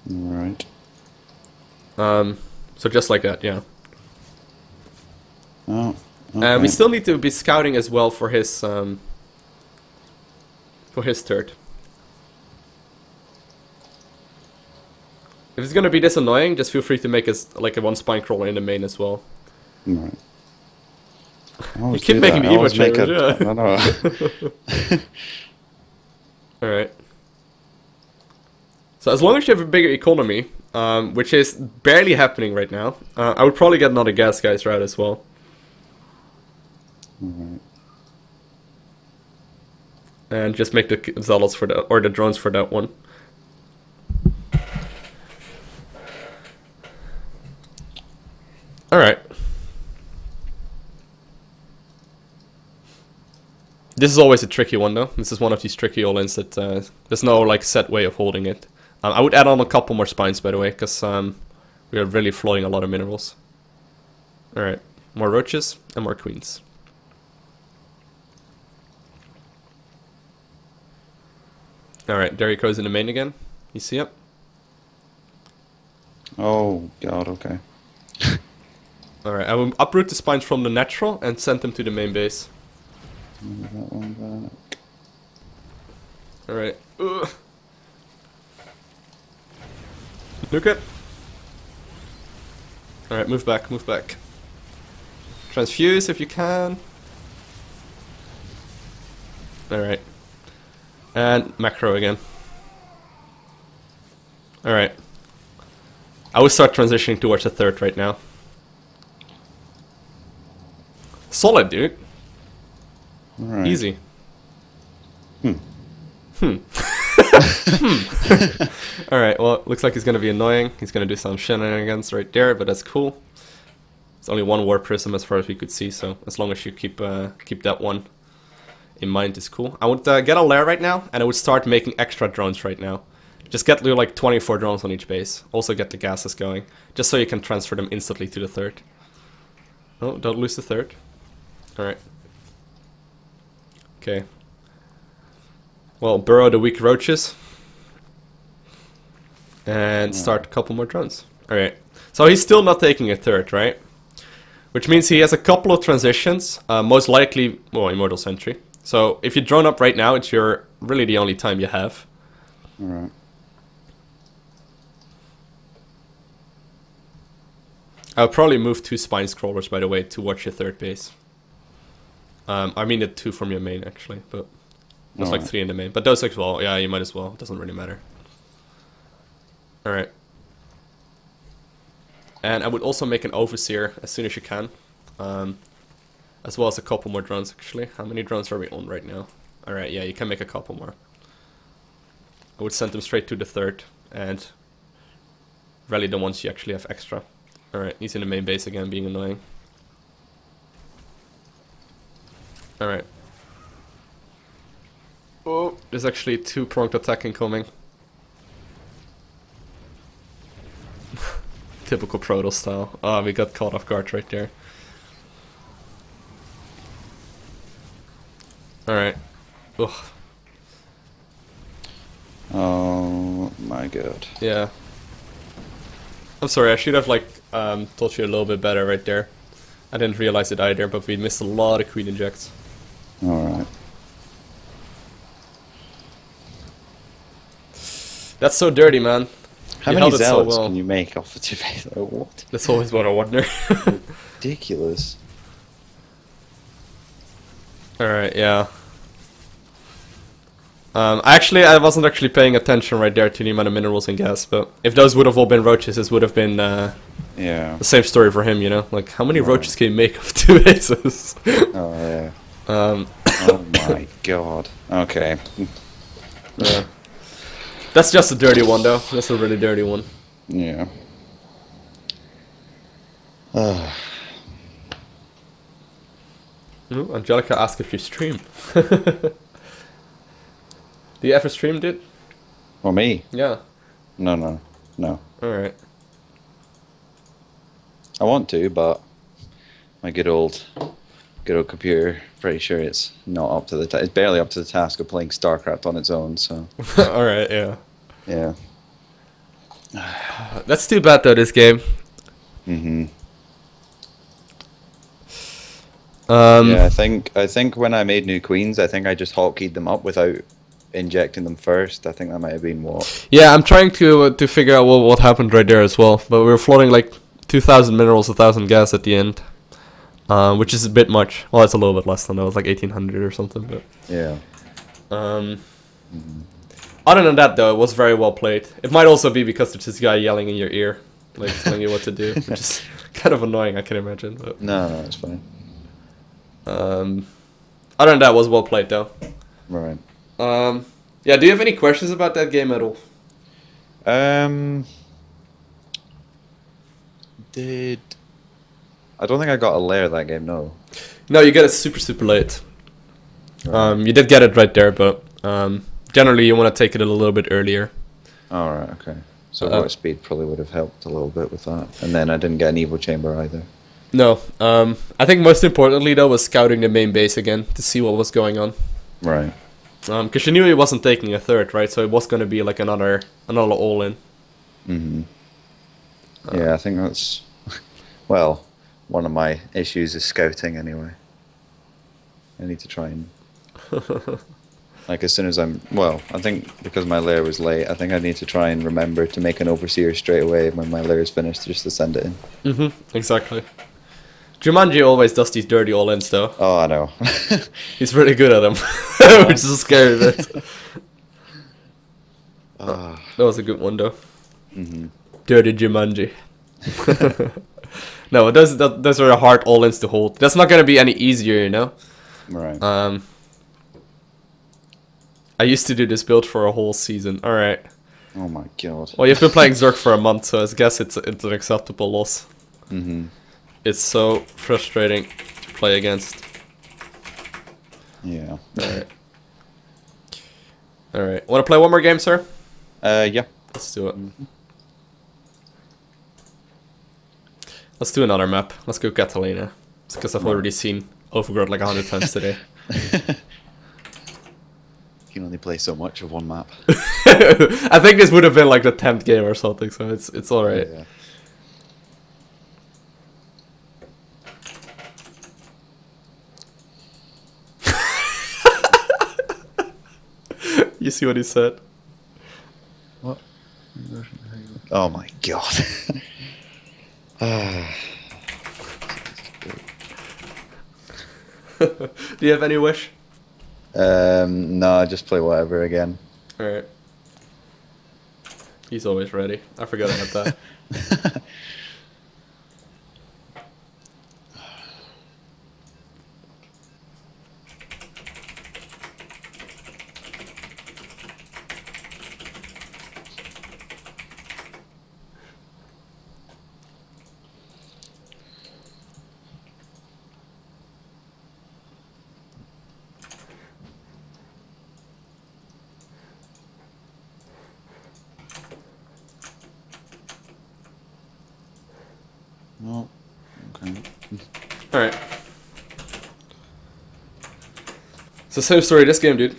B: Right.
A: So just like that, yeah.
B: Oh. Okay.
A: We still need to be scouting as well for his for his third. If it's gonna be this annoying, just feel free to make us like a one spine crawler in the main as well.
B: Right.
A: You keep making me Evo chambers, yeah.
B: I know.
A: Alright. So as long as you have a bigger economy, which is barely happening right now, I would probably get another gas guys route as well.
B: Right.
A: And just make the zealots for that, or the drones for that one. Alright. This is always a tricky one though. This is one of these tricky all-ins that there's no like set way of holding it. I would add on a couple more spines by the way, because we are really flowing a lot of minerals. Alright, more roaches and more queens. Alright, there he goes in the main again. You see it?
B: Oh god, okay.
A: Alright, I will uproot the spines from the natural and send them to the main base.
B: Move that one back.
A: Alright. Look it. Alright, move back, move back. Transfuse if you can. Alright. And macro again. Alright. I will start transitioning towards the third right now. Solid, dude.
B: Right.
A: Easy. Alright, well, looks like he's gonna be annoying. He's gonna do some shenanigans right there, but that's cool. It's only one war prism as far as we could see, so as long as you keep that one in mind is cool. I would get a lair right now, and I would start making extra drones right now. Just get like 24 drones on each base. Also get the gases going, just so you can transfer them instantly to the third. Oh, don't lose the third. Alright. Okay. Well, burrow the weak roaches. And start a couple more drones. Alright. So he's still not taking a third, right? Which means he has a couple of transitions. Most likely, well, Immortal Sentry. So if you drone up right now, it's really the only time you have.
B: Alright.
A: I'll probably move 2 spine scrollers, by the way, to watch your third base. I mean the 2 from your main, actually, but there's like 3 in the main. But those as well, yeah, you might as well. It doesn't really matter. Alright. And I would also make an Overseer as soon as you can. As well as a couple more drones, actually. How many drones are we on right now? Alright, yeah, you can make a couple more. I would send them straight to the third, and rally the ones you actually have extra. Alright, he's in the main base again, being annoying. Alright. Oh, there's actually 2-pronged attack incoming. Typical Protoss style. Oh, we got caught off guard right there. Alright. Ugh.
B: Oh my god.
A: Yeah. I'm sorry, I should have like told you a little bit better right there. I didn't realize it either, but we missed a lot of queen injects.
B: Alright.
A: That's so dirty, man.
B: How
A: You
B: many
A: held it so
B: zealots
A: well.
B: can you make off the 2 base? Like, what?
A: That's always what I wonder.
B: Ridiculous.
A: Alright, yeah. I wasn't actually paying attention right there to the amount of minerals and gas, but if those would have all been roaches, this would have been
B: Yeah.
A: the same story for him, you know? Like, how many roaches can you make of 2 bases?
B: Oh yeah. Oh my god. Okay.
A: Yeah. That's just a dirty one, though. That's a really dirty one.
B: Yeah.
A: Ooh, Angelica asked if you stream. Do you ever stream, dude?
B: Or me?
A: Yeah.
B: No.
A: Alright.
B: I want to, but my good old computer, pretty sure it's not up to the it's barely up to the task of playing StarCraft on its own, so.
A: Alright, yeah.
B: Yeah.
A: That's too bad, though, this game.
B: Mm-hmm. Yeah, I think when I made new queens, I think I just hotkeyed them up without injecting them first. I think that might have been what.
A: Yeah, I'm trying to figure out what happened right there as well. But we were floating like 2,000 minerals, 1,000 gas at the end, which is a bit much. Well, it's a little bit less than that. It was like 1,800 or something. But
B: Yeah.
A: Other than that, though, it was very well played. It might also be because there's this guy yelling in your ear, like telling you what to do, which is kind of annoying, I can imagine. But
B: No, it's fine.
A: other than that, it was well played, though.
B: Right.
A: Yeah, do you have any questions about that game at all?
B: I don't think I got a lair that game, no.
A: No, you get it super, super late.
B: Right.
A: You did get it right there, but generally you want to take it a little bit earlier.
B: Alright, okay. So warp speed probably would have helped a little bit with that. And then I didn't get an evo chamber either.
A: No, I think most importantly, though, was scouting the main base again to see what was going on.
B: Right.
A: Because you knew he wasn't taking a third, right? So it was going to be like another all-in.
B: Mm-hmm. Yeah, I think that's... Well, one of my issues is scouting anyway. I need to try and... Like, as soon as I'm... Well, I think because my lair was late, I think I need to try and remember to make an overseer straight away when my lair is finished, just to send it in.
A: Mm-hmm, exactly. Jumanji always does these dirty all-ins, though.
B: Oh, I know.
A: He's really good at them, which is a scary bit. That was a good one, though.
B: Mm-hmm.
A: Dirty Jumanji. No, those are hard all-ins to hold. That's not going to be any easier, you know?
B: Right.
A: I used to do this build for a whole season. Alright.
B: Oh my god.
A: Well, you've been playing Zerg for a month, so I guess it's an acceptable loss.
B: Mm-hmm.
A: It's so frustrating to play against.
B: Yeah.
A: Alright. Alright. Want to play one more game, sir?
B: Yeah.
A: Let's do it. Let's do another map. Let's go Catalina. It's because I've already seen Overgrowth like 100 times today.
B: You can only play so much of one map.
A: I think this would have been like the 10th game or something, so it's alright.
B: Yeah.
A: You see what he said?
B: What? Oh my god.
A: Do you have any wish?
B: No, just play whatever again.
A: Alright. He's always ready. I forgot about that.
B: Oh, okay.
A: Alright. So same story this game, dude.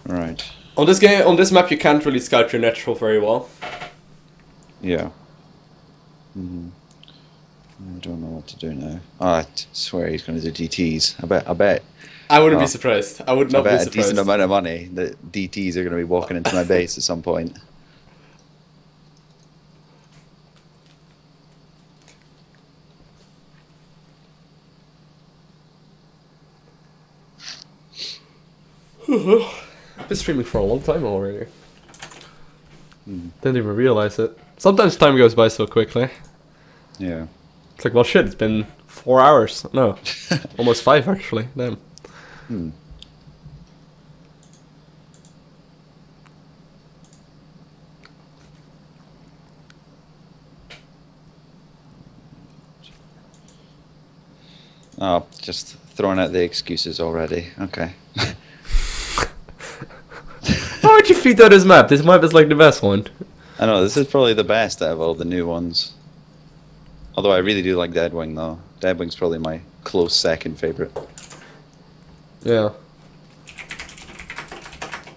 B: Right.
A: On this map you can't really scout your natural very well.
B: Yeah. Mm-hmm. I don't know what to do now. Oh, I swear he's going to do DTs. I bet.
A: I wouldn't be surprised. I would not be
B: bet
A: surprised.
B: a decent amount of money that DTs are going to be walking into my base at some point.
A: I've been streaming for a long time already. Didn't even realize it. Sometimes time goes by so quickly.
B: Yeah.
A: It's like, well, shit, it's been 4 hours. No, almost 5 actually. Damn.
B: Oh, just throwing out the excuses already. Okay.
A: Why would you feed out this map? This map is like the best one.
B: I know, this is probably the best out of all the new ones. Although I really do like Deadwing though. Deadwing's probably my close second favourite.
A: Yeah.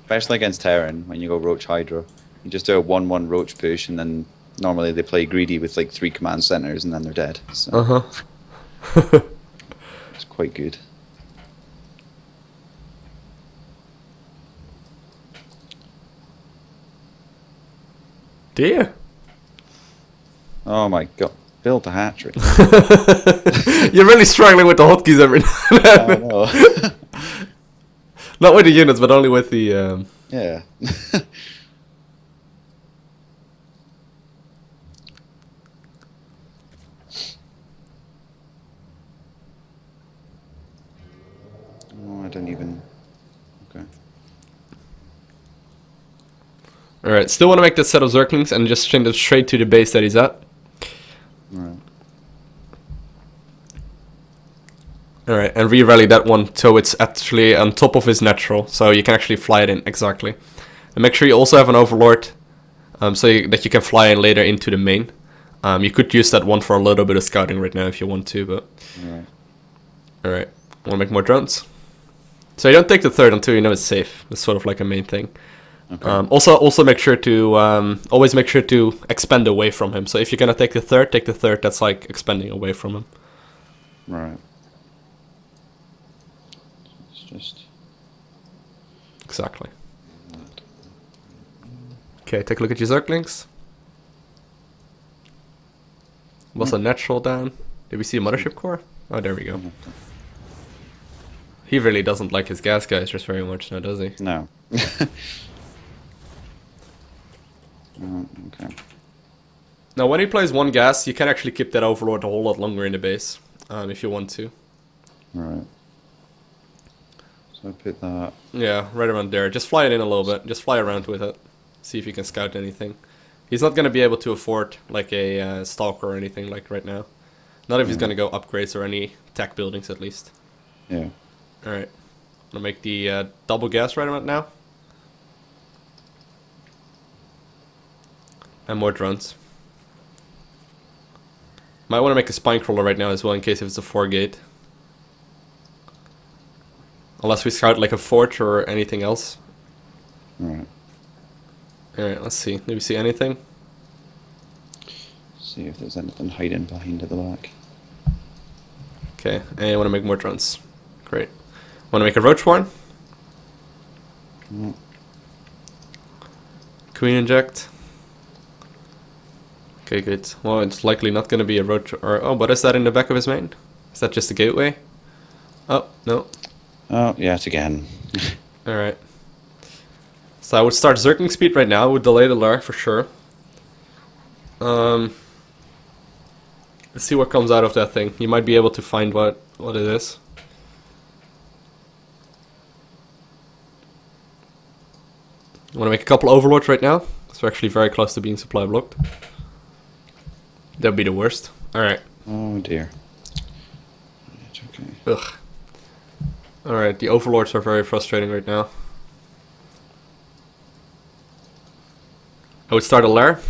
B: Especially against Terran, when you go Roach Hydra. You just do a 1-1 Roach push and then normally they play greedy with like 3 command centers and then they're dead. So it's quite good.
A: Do you?
B: Oh my god. Build a hatchery.
A: You're really struggling with the hotkeys every now and then.
B: I know.
A: Not with the units, but only with the...
B: Yeah. Oh, I don't even... Okay.
A: Alright, still want to make this set of Zerglings and just send it straight to the base that he's at.
B: Alright.
A: Alright, and re-rally that one so it's actually on top of his natural, so you can actually fly it in, exactly. And make sure you also have an Overlord, that you can fly in later into the main. You could use that one for a little bit of scouting right now if you want to, but...
B: Alright.
A: Alright, want to make more drones? So you don't take the third until you know it's safe. That's sort of like a main thing.
B: Okay.
A: Also make sure to, always make sure to expand away from him. So if you're gonna take the third, that's like expanding away from him.
B: Right. It's just...
A: Exactly. Okay, take a look at your Zerglings. Was a natural down? Did we see a mothership core? Oh, there we go. He really doesn't like his gas guys just very much now, does he?
B: No. Oh, okay.
A: Now, when he plays one gas, you can actually keep that Overlord a whole lot longer in the base, if you want to.
B: Right. So I put that...
A: Yeah, right around there. Just fly it in a little bit. Just fly around with it. See if you can scout anything. He's not going to be able to afford like a Stalker or anything like right now. Not if he's going to go upgrades or any tech buildings at least.
B: Yeah.
A: Alright. I'm going to make the double gas right about now. And more drones. Might want to make a spine crawler right now as well in case if it's a 4-gate. Unless we scout like a fort or anything else.
B: Alright.
A: Alright, let's see. Do we see anything?
B: See if there's anything hiding behind at the back.
A: Okay, and I want to make more drones. Great. Want to make a roach horn?
B: Mm.
A: Queen inject. Okay, good. Well, it's likely not going to be a roach or... Oh, what is that in the back of his main? Is that just a gateway? Oh, no.
B: Oh, yet again.
A: Alright. So I would start Zergling speed right now. I would delay the lure for sure. Let's see what comes out of that thing. You might be able to find what it is. I want to make a couple overlords right now. So we're actually very close to being supply blocked. That'd be the worst. Alright.
B: Oh dear. It's okay.
A: Ugh. Alright, the overlords are very frustrating right now. I would start a lair.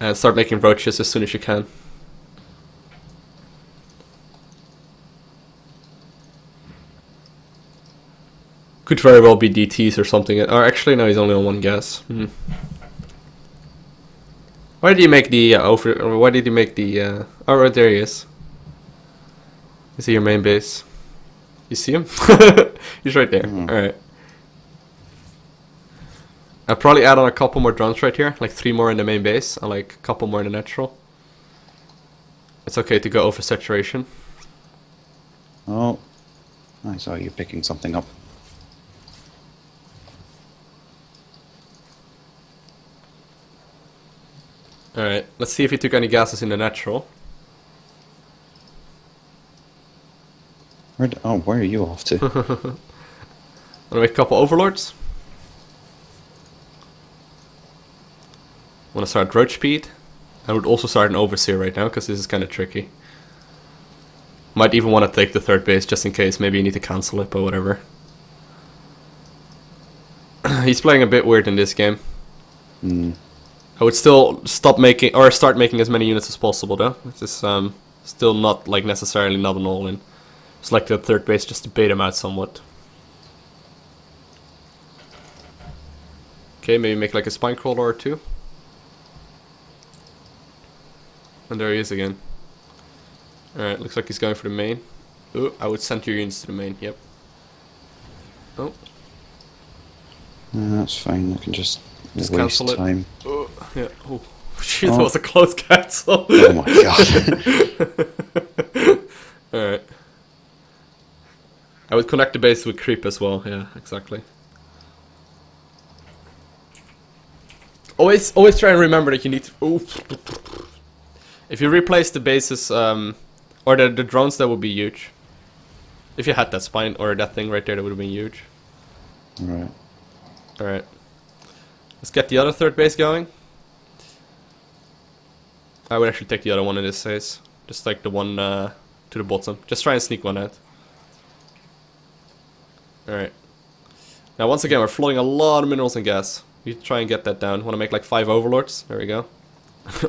A: And start making roaches as soon as you can. Could very well be DTs or something. Or actually, no, he's only on one gas. Why did you make the why did you make the oh, right there he is. Is he your main base? You see him? He's right there. Alright. I'll probably add on a couple more drones right here, like 3 more in the main base and like a couple more in the natural. It's okay to go over saturation.
B: Oh, I saw you picking something up.
A: Alright, let's see if he took any gases in the natural.
B: Where are you off to?
A: Wanna make a couple overlords? Wanna start roach speed? I would also start an overseer right now, because this is kinda tricky. Might even want to take the third base just in case, maybe you need to cancel it, but whatever. He's playing a bit weird in this game. I would still start making as many units as possible though. This is still not like necessarily not an all-in. Select the third base just to bait him out somewhat. Okay, maybe make like a spine crawler or 2. And there he is again. Alright, looks like he's going for the main. Ooh, I would send your units to the main, yep. Oh.
B: That's fine, I can just
A: Just
B: Waste
A: cancel it.
B: time.
A: Oh, yeah. Oh, shit, that was a close cancel.
B: Oh my god.
A: Alright. I would connect the base with creep as well, yeah, exactly. Always try and remember that you need to... Ooh. If you replace the bases, or the drones, that would be huge. If you had that spine, or that thing right there, that would have been huge.
B: Right.
A: Alright. Let's get the other third base going. I would actually take the other one in this case. Just like the one to the bottom. Just try and sneak one out. Alright. Now once again, we're flooding a lot of minerals and gas. You try and get that down. Want to make like 5 overlords. There we go.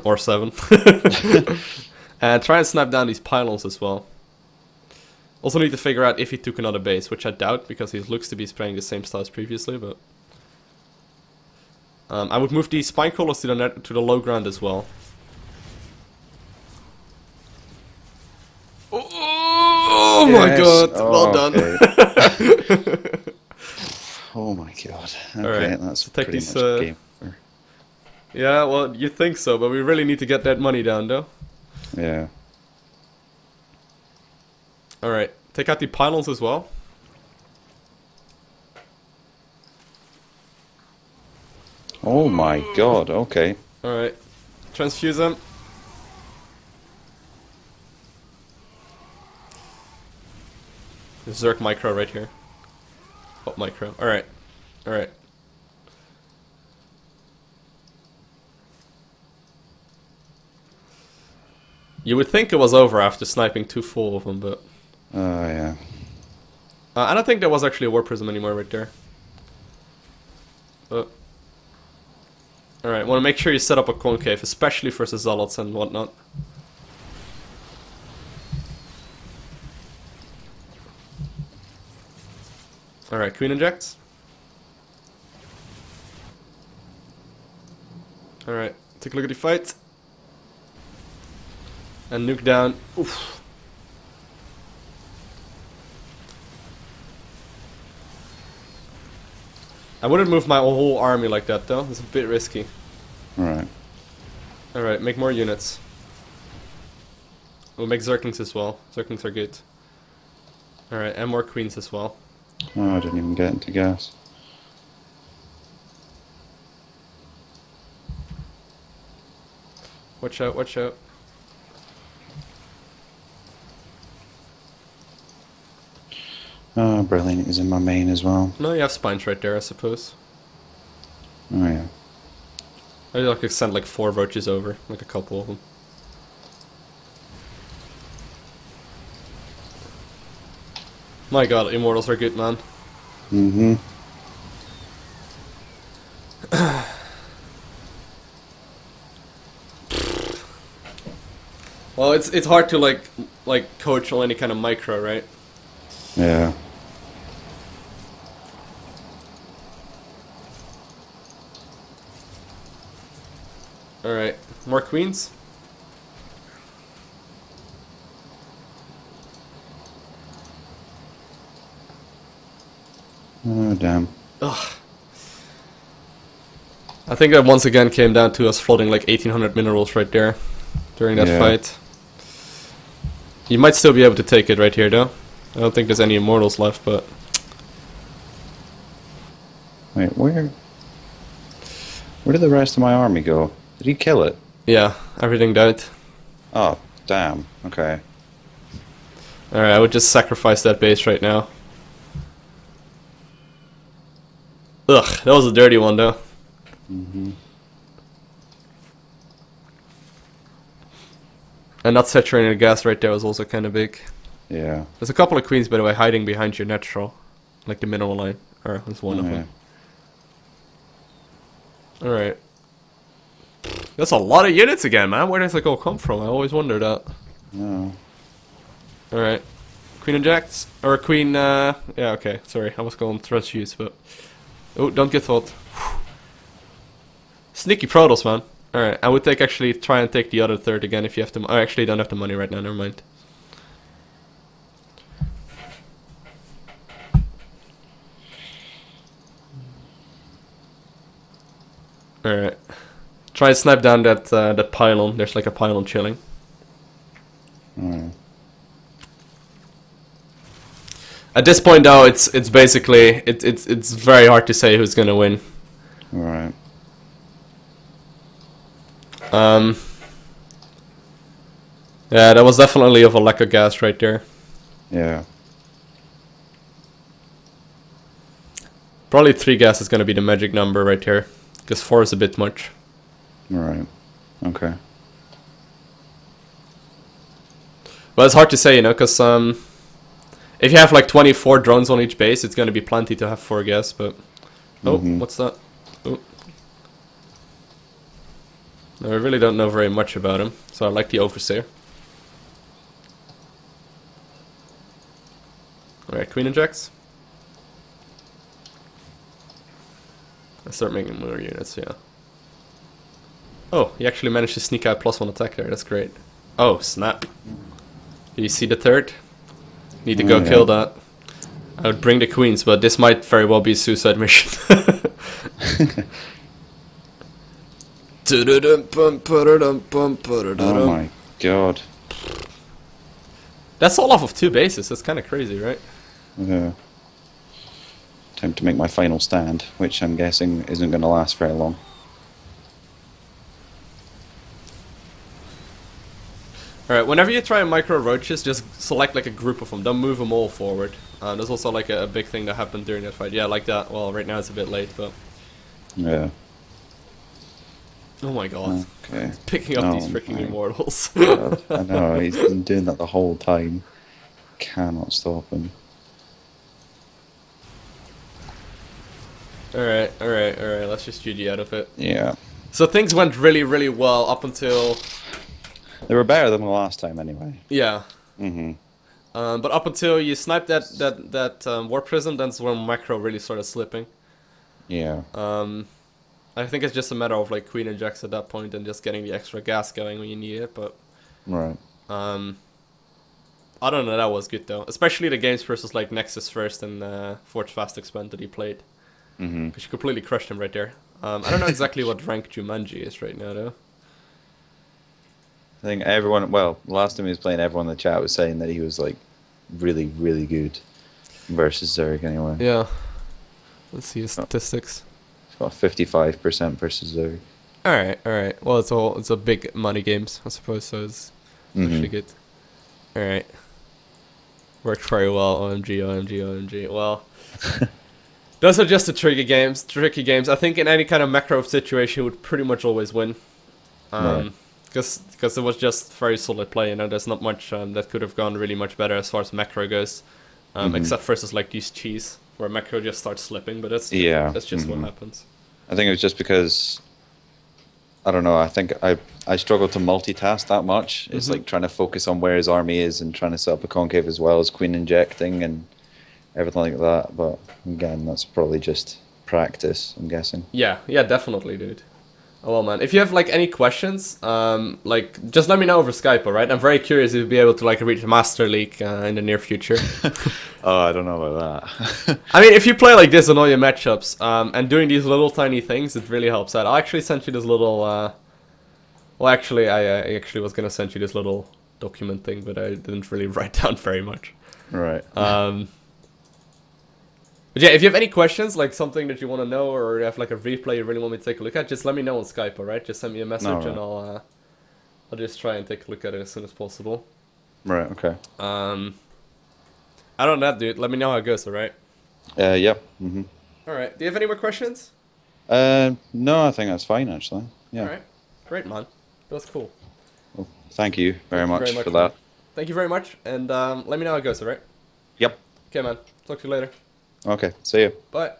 A: Or 7. And try and snap down these pylons as well. Also need to figure out if he took another base, which I doubt, because he looks to be spraying the same style as previously, but... I would move these spine crawlers to the low ground as well. Oh my god!
B: Oh,
A: Well done.
B: Okay. Oh my god. Okay,
A: Alright,
B: that's
A: take
B: pretty
A: these,
B: much game over.
A: Yeah, well, you think so, but we really need to get that money down, though.
B: Yeah.
A: Alright, take out the pylons as well.
B: Oh my god, okay.
A: Alright, transfuse them. Zerg micro right here. Oh, micro. Alright, alright. You would think it was over after sniping 2 full of them, but...
B: Oh yeah.
A: I don't think there was actually a war prism anymore right there. But... Alright, want to make sure you set up a concave, especially for the zealots and whatnot. Alright, queen injects. Alright, take a look at the fight. And nuke down. Oof. I wouldn't move my whole army like that though, it's a bit risky.
B: Alright.
A: Alright, make more units. We'll make Zerglings as well. Zerglings are good. Alright, and more queens as well.
B: Oh, I didn't even get into gas.
A: Watch out, watch out.
B: Oh, brilliant. Is in my main as well.
A: No, you have spines right there, I suppose.
B: Oh, yeah.
A: I like send like 4 roaches over, like a couple of them. My god, immortals are good, man.
B: Mm-hmm.
A: Well, it's hard to like coach on any kind of micro, right?
B: Yeah.
A: Alright, more queens?
B: Oh, damn.
A: Ugh. I think that once again came down to us flooding like 1800 minerals right there during that fight. You might still be able to take it right here though. I don't think there's any immortals left, but...
B: Wait, where did the rest of my army go? Did he kill it?
A: Yeah, everything died.
B: Oh, damn. Okay.
A: Alright, I would just sacrifice that base right now. Ugh, that was a dirty one though.
B: Mm-hmm.
A: And not saturating the gas right there was also kind of big.
B: Yeah.
A: There's a couple of queens, by the way, hiding behind your natural. Like the mineral line. Or there's one of them. Alright. That's a lot of units again, man. Where does it all come from? I always wonder that.
B: No.
A: Alright. Queen injects. Or queen, yeah, okay. Sorry, I was going transfuse, but... Oh, don't get thought. Sneaky Protoss, man. Alright, I would actually try and take the other third again if you have the... I actually don't have the money right now, never mind. Alright. Try and snipe down that pylon. There's like a pylon chilling. At this point though, it's basically it's very hard to say who's gonna win.
B: Right.
A: Yeah, that was definitely of a lack of gas right there.
B: Yeah.
A: Probably 3 gas is gonna be the magic number right here, because 4 is a bit much.
B: Right. Okay.
A: But it's hard to say, you know, because if you have like 24 drones on each base, it's gonna be plenty to have 4 gas. But oh, what's that? Oh. No, I really don't know very much about him, so I like the overseer. Alright, queen and jacks. I start making more units, yeah. Oh, he actually managed to sneak out +1 attack there, that's great. Oh, snap. Do you see the third? Need to go kill that. I would bring the queens, but this might very well be a suicide mission.
B: Oh my god.
A: That's all off of 2 bases, that's kind of crazy, right?
B: Yeah. Time to make my final stand, which I'm guessing isn't going to last very long.
A: Alright, whenever you try micro roaches, just select like a group of them, don't move them all forward. There's also like a big thing that happened during that fight. Yeah, like that. Well, right now it's a bit late, but...
B: Yeah.
A: Oh my god.
B: Okay.
A: Picking up these freaking immortals.
B: I know, he's been doing that the whole time. Cannot stop him.
A: Alright, let's just GG out of it.
B: Yeah.
A: So things went really, really well up until...
B: They were better than the last time anyway.
A: Yeah.
B: Mm-hmm.
A: But up until you sniped that war prison, that's when macro really started slipping.
B: Yeah.
A: I think it's just a matter of like queen and jacks at that point and just getting the extra gas going when you need it, but...
B: Right.
A: I don't know, that was good though. Especially the games versus like Nexus First and Forge Fast Expand that he played.
B: Mm-hmm.
A: Because you completely crushed him right there. I don't know exactly what rank Jumanji is right now though.
B: I think everyone, well, last time he was playing, everyone in the chat was saying that he was like really, really good versus Zerg anyway.
A: Yeah. Let's see his statistics.
B: He's got 55% versus Zerg.
A: Alright. Well, it's a big money games, I suppose, so it's actually good. Alright. Worked very well, OMG. Well, those are just the tricky games. I think in any kind of macro situation, he would pretty much always win. Because it was just very solid play, you know, there's not much that could have gone really much better as far as macro goes. Except versus like these cheese, where macro just starts slipping, but that's just what happens.
B: I think it was just because, I don't know, I think I struggle to multitask that much. It's like trying to focus on where his army is and trying to set up a concave as well as queen injecting and everything like that. But again, that's probably just practice, I'm guessing.
A: Yeah, definitely, dude. Oh well, man. If you have like any questions, like just let me know over Skype, alright? I'm very curious if you'll be able to like reach Master League in the near future.
B: Oh, I don't know about that.
A: I mean, if you play like this in all your matchups, and doing these little tiny things, it really helps out. I actually sent you this little, well, actually, I actually was gonna send you this little document thing, but I didn't really write down very much.
B: Right.
A: But yeah, if you have any questions, like something that you want to know, or you have like a replay you really want me to take a look at, just let me know on Skype, alright? Just send me a message and I'll just try and take a look at it as soon as possible.
B: Right, okay.
A: I don't know, dude. Let me know how it goes, alright?
B: Yeah.
A: Alright, do you have any more questions?
B: No, I think that's fine, actually. Yeah.
A: Alright, great, man. That's cool.
B: Well, thank you very much for that.
A: Thank you very much, and let me know how it goes, alright?
B: Yep.
A: Okay, man. Talk to you later.
B: Okay, see you.
A: Bye.